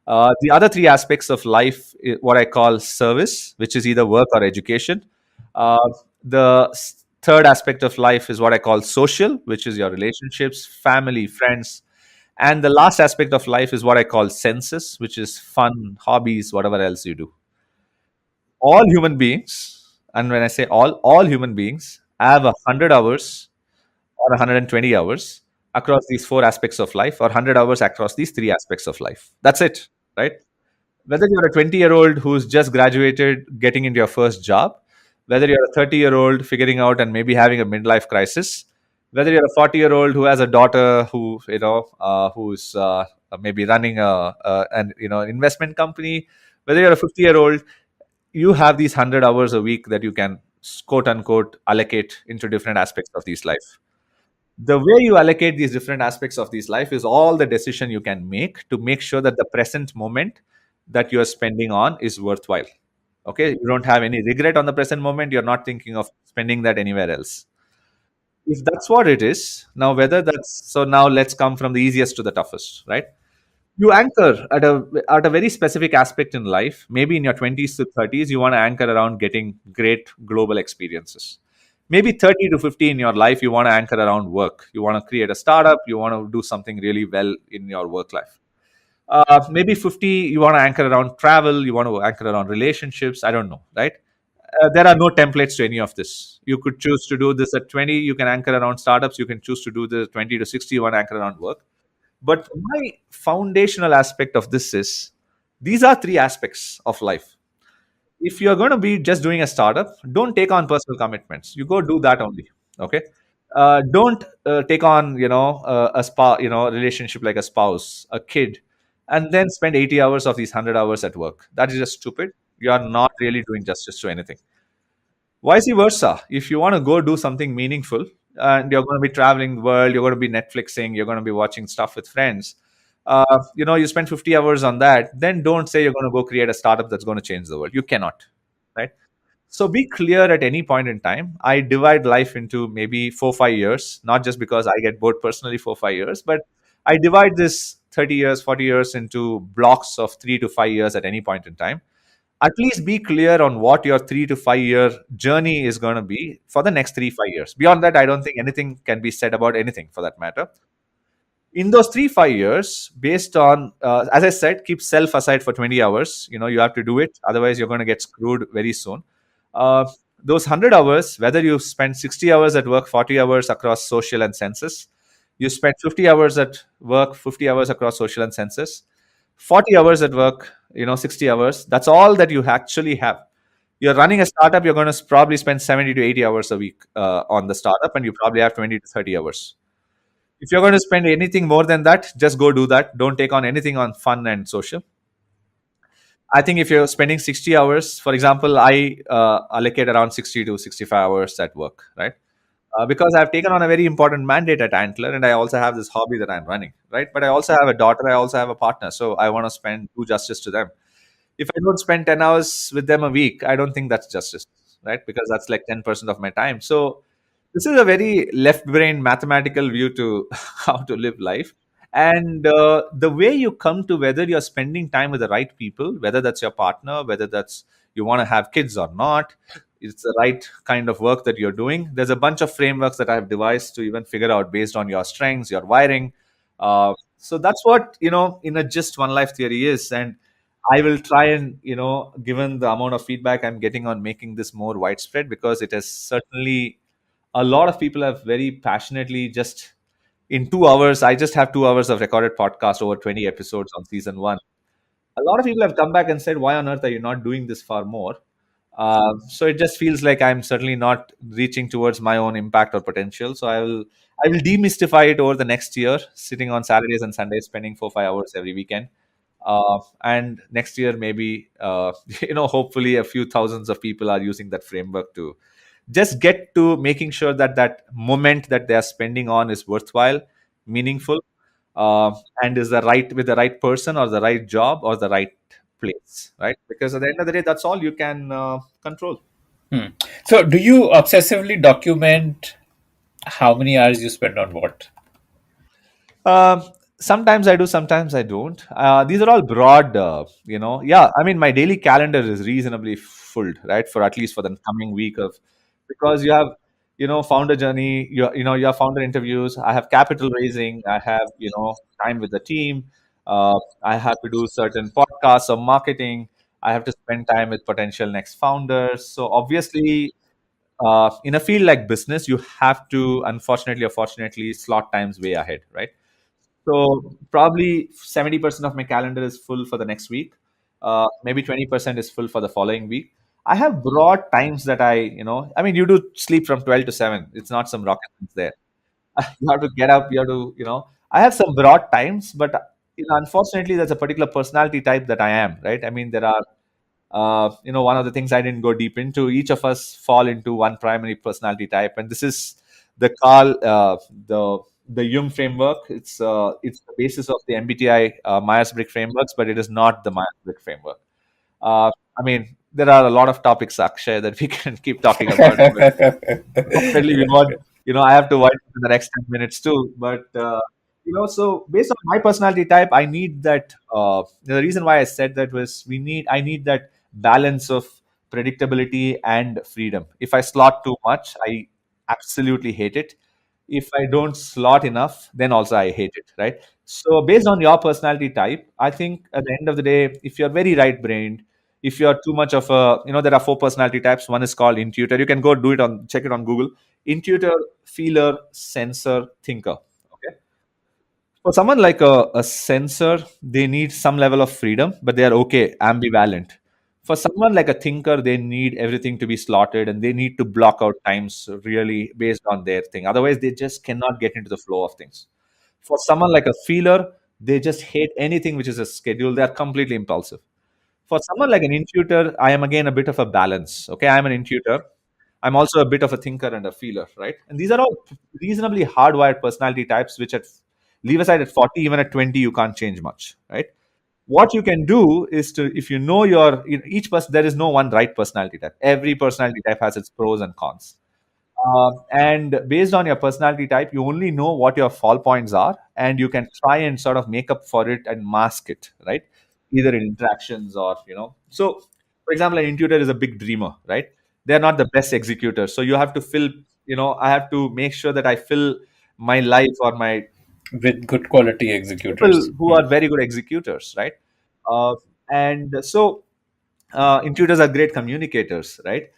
C: The other three aspects of life, what I call service, which is either work or education. The third aspect of life is what I call social, which is your relationships, family, friends. And the last aspect of life is what I call senses, which is fun, hobbies, whatever else you do. All human beings, and when I say all human beings have 100 hours or 120 hours across these four aspects of life, or 100 hours across these three aspects of life. That's it, right? Whether you're a 20-year-old who's just graduated, getting into your first job, whether you're a 30-year-old figuring out and maybe having a midlife crisis, whether you're a 40-year-old who has a daughter who's maybe running an investment company, whether you're a 50-year-old, you have these 100 hours a week that you can quote unquote allocate into different aspects of these life. The way you allocate these different aspects of this life is all the decision you can make to make sure that the present moment that you are spending on is worthwhile. Okay, you don't have any regret on the present moment. You're not thinking of spending that anywhere else. If that's what it is, now whether that's so, now let's come from the easiest to the toughest, right? You anchor at a very specific aspect in life. Maybe in your 20s to 30s, you want to anchor around getting great global experiences. Maybe 30 to 50 in your life, you want to anchor around work. You want to create a startup. You want to do something really well in your work life. Maybe 50, you want to anchor around travel. You want to anchor around relationships. I don't know, right? There are no templates to any of this. You could choose to do this at 20. You can anchor around startups. You can choose to do the 20 to 60. You want to anchor around work. But my foundational aspect of this is these are three aspects of life. If you're going to be just doing a startup, don't take on personal commitments. You go do that only. Okay. Don't take on a relationship like a spouse, a kid, and then spend 80 hours of these 100 hours at work. That is just stupid. You are not really doing justice to anything. Vice versa, if you want to go do something meaningful and you're going to be traveling the world, you're going to be Netflixing, you're going to be watching stuff with friends, you spend 50 hours on that, then don't say you're going to go create a startup that's going to change the world. You cannot, right? So be clear at any point in time. I divide life into maybe 4 5 years, not just because I get bored personally 4 5 years, but I divide this 30 years, 40 years into blocks of 3 to 5 years at any point in time. At least be clear on what your 3 to 5 year journey is going to be for the next 3 5 years. Beyond that, I don't think anything can be said about anything for that matter. In those 3 5 years, based on as I said, keep self aside for 20 hours. You have to do it, otherwise you're going to get screwed very soon. uh, those 100 hours, whether you spend 60 hours at work, 40 hours across social and census, you spend 50 hours at work, 50 hours across social and census, 40 hours at work, 60 hours, that's all that you actually have. You're running a startup, you're going to probably spend 70 to 80 hours a week on the startup, and you probably have 20 to 30 hours. If you're going to spend anything more than that, just go do that. Don't take on anything on fun and social. I think if you're spending 60 hours, for example, I allocate around 60 to 65 hours at work, right? Because I've taken on a very important mandate at Antler, and I also have this hobby that I'm running, right? But I also have a daughter, I also have a partner, so I want to do justice to them. If I don't spend 10 hours with them a week, I don't think that's justice, right? Because that's like 10% of my time. So this is a very left brain mathematical view to how to live life. And the way you come to whether you're spending time with the right people, whether that's your partner, whether that's you want to have kids or not, it's the right kind of work that you're doing. There's a bunch of frameworks that I've devised to even figure out based on your strengths, your wiring. So that's what, in a just one life theory is. And I will try and, given the amount of feedback I'm getting on making this more widespread, because it has certainly a lot of people have very passionately just in 2 hours. I just have 2 hours of recorded podcast over 20 episodes on season one. A lot of people have come back and said, why on earth are you not doing this far more? So it just feels like I'm certainly not reaching towards my own impact or potential. So I will demystify it over the next year, sitting on Saturdays and Sundays, spending 4 5 hours every weekend. And next year, maybe, hopefully a few thousands of people are using that framework to just get to making sure that that moment that they are spending on is worthwhile, meaningful, and is the right with the right person or the right job or the right place, right? Because at the end of the day, that's all you can control.
E: Hmm. So, do you obsessively document how many hours you spend on what?
C: Um, Sometimes I do, sometimes I don't. These are all broad, Yeah, I mean, my daily calendar is reasonably full, right? For at least for the coming week of, because you have, founder journey, you have founder interviews. I have capital raising. I have, time with the team. I have to do certain podcasts or marketing. I have to spend time with potential next founders. So obviously, in a field like business, you have to, unfortunately or fortunately, slot times way ahead, right? So probably 70% of my calendar is full for the next week. Maybe 20% is full for the following week. I have broad times that I mean, you do sleep from 12 to 7. It's not some rocket science there. You have to get up, you have to, I have some broad times, but unfortunately, there's a particular personality type that I am, right? I mean, there are one of the things I didn't go deep into. Each of us fall into one primary personality type, and this is the Carl, the Jung framework. It's the basis of the MBTI Myers-Briggs frameworks, but it is not the Myers-Briggs framework. I mean, there are a lot of topics, Akshay, that we can keep talking about. But definitely, we want, I have to wind up in the next 10 minutes too. But, so based on my personality type, I need that. The reason why I said that was I need that balance of predictability and freedom. If I slot too much, I absolutely hate it. If I don't slot enough, then also I hate it, right? So based on your personality type, I think at the end of the day, if you're very right brained, if you're too much of a, there are four personality types. One is called intuitor. You can go check it on Google. Intuitor, feeler, sensor, thinker. Okay. For someone like a sensor, they need some level of freedom, but they are okay, ambivalent. For someone like a thinker, they need everything to be slotted and they need to block out times really based on their thing. Otherwise, they just cannot get into the flow of things. For someone like a feeler, they just hate anything which is a schedule. They are completely impulsive. For someone like an intuitor, I am again a bit of a balance. Okay, I'm an intuitor. I'm also a bit of a thinker and a feeler, right? And these are all reasonably hardwired personality types, which leave aside at 40, even at 20, you can't change much, right? What you can do is if you know each person, there is no one right personality type. Every personality type has its pros and cons. And based on your personality type, you only know what your fall points are, and you can try and sort of make up for it and mask it, right? Either in interactions or, So, for example, an intuitor is a big dreamer, right? They're not the best executors. So you have to I have to make sure that I fill my life or my
E: with good quality
C: people
E: executors.
C: who are very good executors, right? And so intuitors are great communicators, right?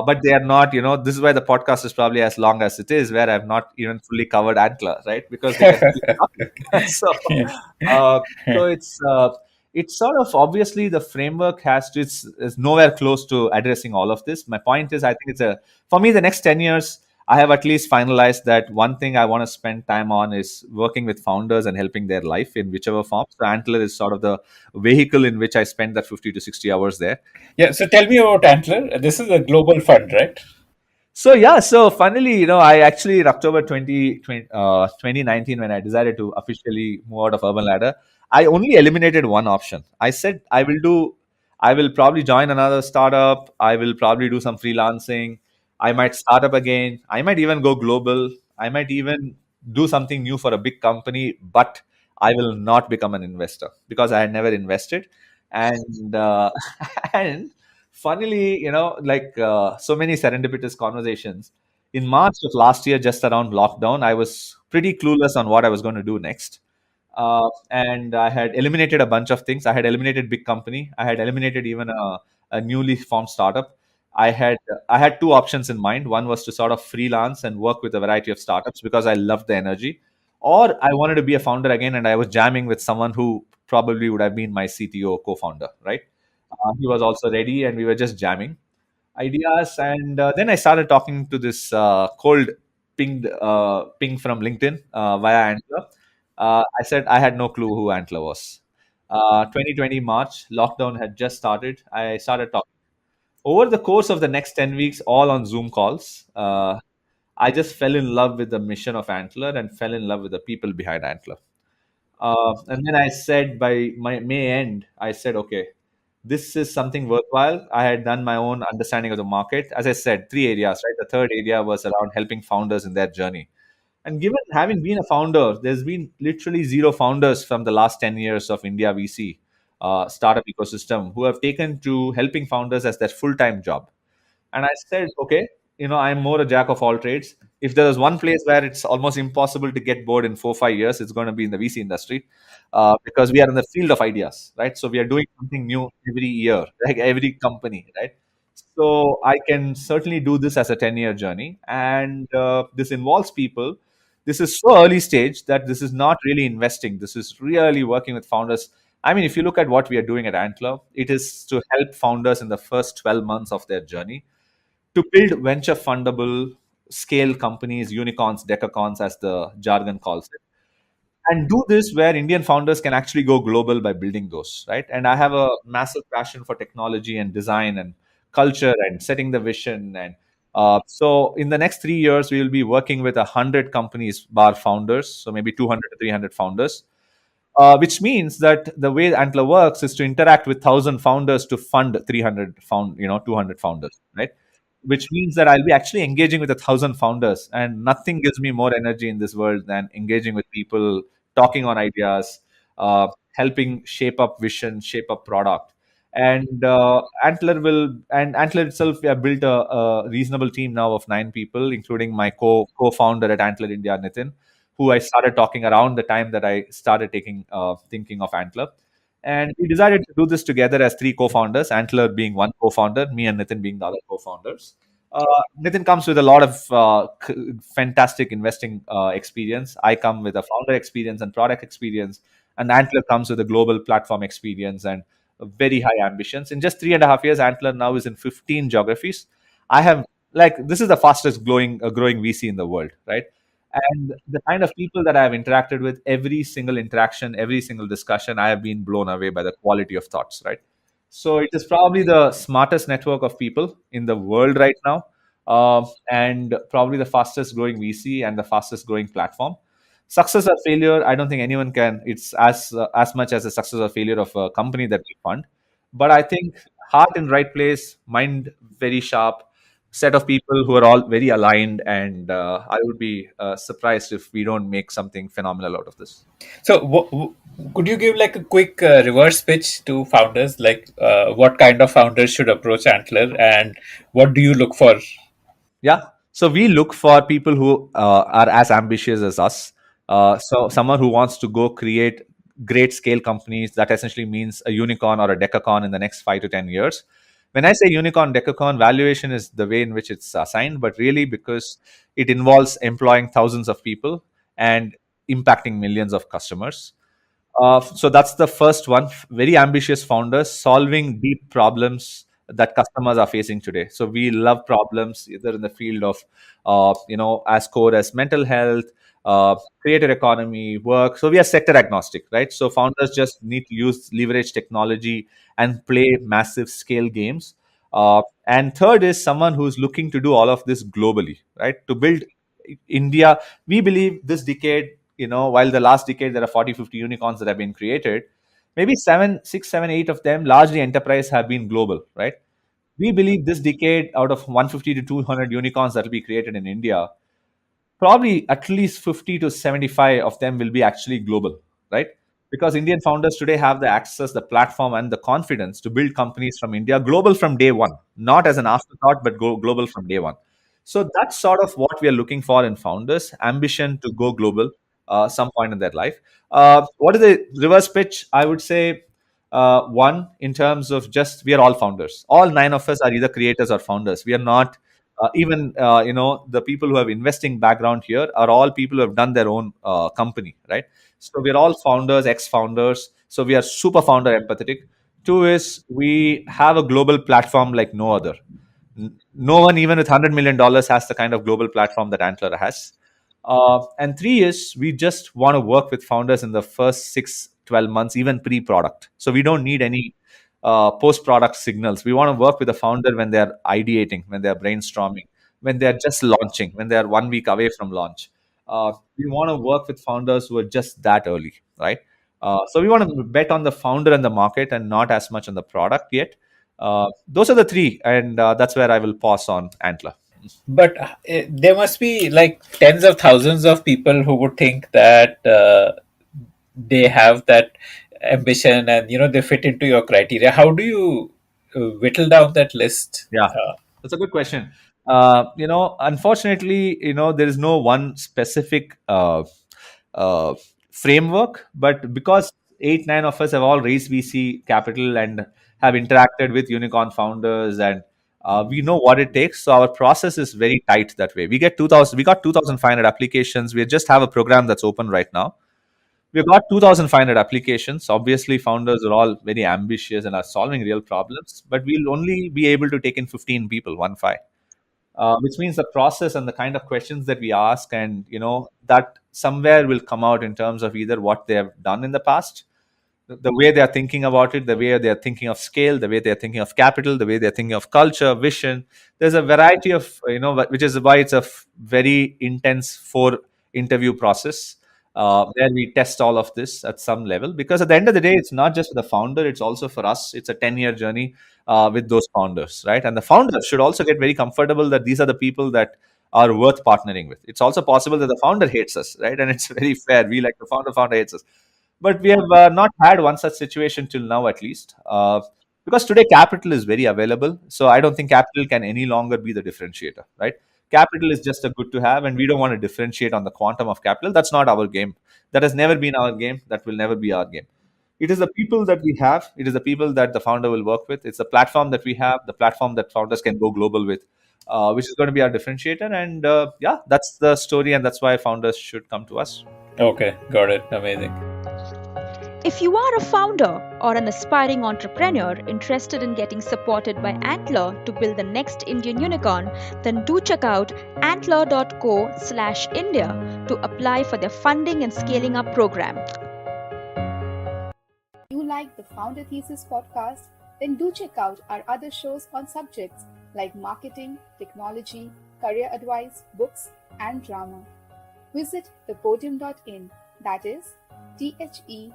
C: But they are not, this is why the podcast is probably as long as it is, where I've not even fully covered Antler, right? Because they can keep talking. Uh, so it's sort of obviously the framework is nowhere close to addressing all of this. My point is, I think for me, the next 10 years, I have at least finalized that one thing I want to spend time on is working with founders and helping their life in whichever form. So Antler is sort of the vehicle in which I spend that 50 to 60 hours there.
E: Yeah, so tell me about Antler. This is a global fund, right?
C: So funnily, I actually in October 2019, when I decided to officially move out of Urban Ladder, I only eliminated one option. I said I will probably join another startup. I will probably do some freelancing. I might start up again. I might even go global. I might even do something new for a big company, but I will not become an investor because I had never invested. And and funnily, so many serendipitous conversations. In March of last year, just around lockdown, I was pretty clueless on what I was going to do next. And I had eliminated a bunch of things. I had eliminated big company. I had eliminated even a newly formed startup. I had two options in mind. One was to sort of freelance and work with a variety of startups because I loved the energy, or I wanted to be a founder again, and I was jamming with someone who probably would have been my CTO co-founder, right? He was also ready, and we were just jamming ideas. And then I started talking to this cold ping from LinkedIn via Antler. I said I had no clue who Antler was. 2020 March, lockdown had just started. I started talking. Over the course of the next 10 weeks, all on Zoom calls, I just fell in love with the mission of Antler and fell in love with the people behind Antler. And then I said by my May end, I said, okay, this is something worthwhile. I had done my own understanding of the market. As I said, three areas, right? The third area was around helping founders in their journey. And given having been a founder, there's been literally zero founders from the last 10 years of India VC startup ecosystem who have taken to helping founders as their full-time job. And I said, okay, I'm more a jack of all trades. If there was one place where it's almost impossible to get bored in 4 5 years, it's going to be in the VC industry, because we are in the field of ideas, right? So we are doing something new every year, like every company, right? So I can certainly do this as a 10-year journey. And this involves people. This is so early stage that this is not really investing. This is really working with founders. I mean, if you look at what we are doing at Antler, it is to help founders in the first 12 months of their journey to build venture fundable scale companies, unicorns, decacorns, as the jargon calls it, and do this where Indian founders can actually go global by building those, right? And I have a massive passion for technology and design and culture and setting the vision. And so in the next 3 years, we will be working with 100 companies, bar founders, so maybe 200 to 300 founders, which means that the way Antler works is to interact with 1,000 founders to fund 300 200 founders, right? Which means that I'll be actually engaging with 1,000 founders, and nothing gives me more energy in this world than engaging with people, talking on ideas, helping shape up vision, shape up product. And Antler itself, we have built a reasonable team now of 9 people, including my co-founder at Antler India, Nitin, who I started talking around the time that I started taking thinking of Antler. And we decided to do this together as 3 co-founders, Antler being one co-founder, me and Nitin being the other co-founders. Uh, Nitin comes with a lot of fantastic investing experience. I come with a founder experience and product experience, and Antler comes with a global platform experience and very high ambitions. In just 3.5 years, Antler now is in 15 geographies. I have this is the fastest growing VC in the world, right? And the kind of people that I have interacted with, every single interaction, every single discussion, I have been blown away by the quality of thoughts, right? So it is probably the smartest network of people in the world right now, and probably the fastest growing VC and the fastest growing platform. Success or failure, I don't think anyone can. It's as much as a success or failure of a company that we fund. But I think heart in right place, mind very sharp, set of people who are all very aligned, and I would be surprised if we don't make something phenomenal out of this.
E: So, could you give like a quick reverse pitch to founders? Like, what kind of founders should approach Antler, and what do you look for?
C: Yeah. So we look for people who are as ambitious as us. So someone who wants to go create great scale companies, that essentially means a unicorn or a decacorn in the next 5 to 10 years. When I say unicorn, decacorn, valuation is the way in which it's assigned, but really because it involves employing thousands of people and impacting millions of customers. So that's the first one. Very ambitious founders solving deep problems that customers are facing today. So we love problems either in the field of, as core as mental health, creator economy, work. So we are sector agnostic, right? So founders just need to leverage technology and play massive scale games. And third is someone who's looking to do all of this globally, right? To build India. We believe this decade, while the last decade there are 40, 50 unicorns that have been created, maybe 6, 7, 8 of them, largely enterprise, have been global, right? We believe this decade, out of 150 to 200 unicorns that will be created in India, probably at least 50 to 75 of them will be actually global, right? Because Indian founders today have the access, the platform, and the confidence to build companies from India, global from day one, not as an afterthought, but go global from day one. So that's sort of what we are looking for in founders: ambition to go global some point in their life. What is the reverse pitch? I would say one, in terms of just we are all founders. All 9 of us are either creators or founders. We are not even the people who have investing background here are all people who have done their own company, right? So we are all founders, ex-founders. So we are super founder empathetic. Two is we have a global platform like no other. No one, even with $100 million, has the kind of global platform that Antler has. And three is we just want to work with founders in the first 6, 12 months, even pre-product. So we don't need any post-product signals. We want to work with the founder when they're ideating, when they're brainstorming, when they're just launching, when they're 1 week away from launch. We want to work with founders who are just that early, right? So we want to bet on the founder and the market and not as much on the product yet. Those are the three, and that's where I will pause on Antler.
E: But there must be like tens of thousands of people who would think that they have that ambition and they fit into your criteria. How do you whittle down that list?
C: Yeah, that's a good question. Unfortunately, there is no one specific uh, framework, but because 8, 9 of us have all raised VC capital and have interacted with unicorn founders, and we know what it takes. So our process is very tight that way. We got 2,500 applications. We just have a program that's open right now. We've got 2,500 applications. Obviously, founders are all very ambitious and are solving real problems, but we'll only be able to take in 15 people, 1 5, which means the process and the kind of questions that we ask, and that somewhere will come out in terms of either what they have done in the past, the way they are thinking about it, the way they are thinking of scale, the way they are thinking of capital, the way they are thinking of culture, vision. There's a variety of, which is why it's a very intense 4 interview process. where we test all of this at some level. Because at the end of the day, it's not just for the founder; it's also for us. It's a 10-year journey with those founders, right? And the founders should also get very comfortable that these are the people that are worth partnering with. It's also possible that the founder hates us, right? And it's very fair. We like the founder hates us, but we have not had one such situation till now, at least. Because today capital is very available, so I don't think capital can any longer be the differentiator, right? Capital is just a good to have, and we don't want to differentiate on the quantum of capital. That's not our game. That has never been our game. That will never be our game. It is the people that we have. It is the people that the founder will work with. It's the platform that we have, the platform that founders can go global with, which is going to be our differentiator. And yeah, that's the story, and that's why founders should come to us.
E: Okay, got it. Amazing.
D: If you are a founder or an aspiring entrepreneur interested in getting supported by Antler to build the next Indian unicorn, then do check out antler.co/India to apply for their funding and scaling up program.
F: If you like the Founder Thesis podcast, then do check out our other shows on subjects like marketing, technology, career advice, books, and drama. Visit thepodium.in, that is thepodium.in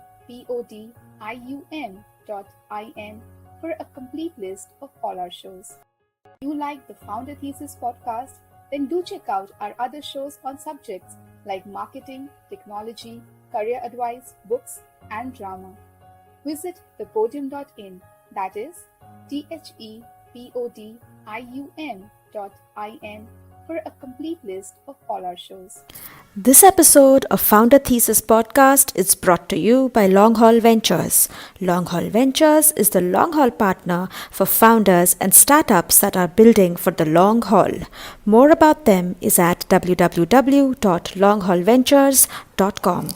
F: for a complete list of all our shows. If you like the Founder Thesis podcast, then do check out our other shows on subjects like marketing, technology, career advice, books, and drama. Visit thepodium.in, that is thepodium.in for a complete list of all our shows.
G: This episode of Founder Thesis Podcast is brought to you by Long Haul Ventures. Long Haul Ventures is the long haul partner for founders and startups that are building for the long haul. More about them is at www.longhaulventures.com.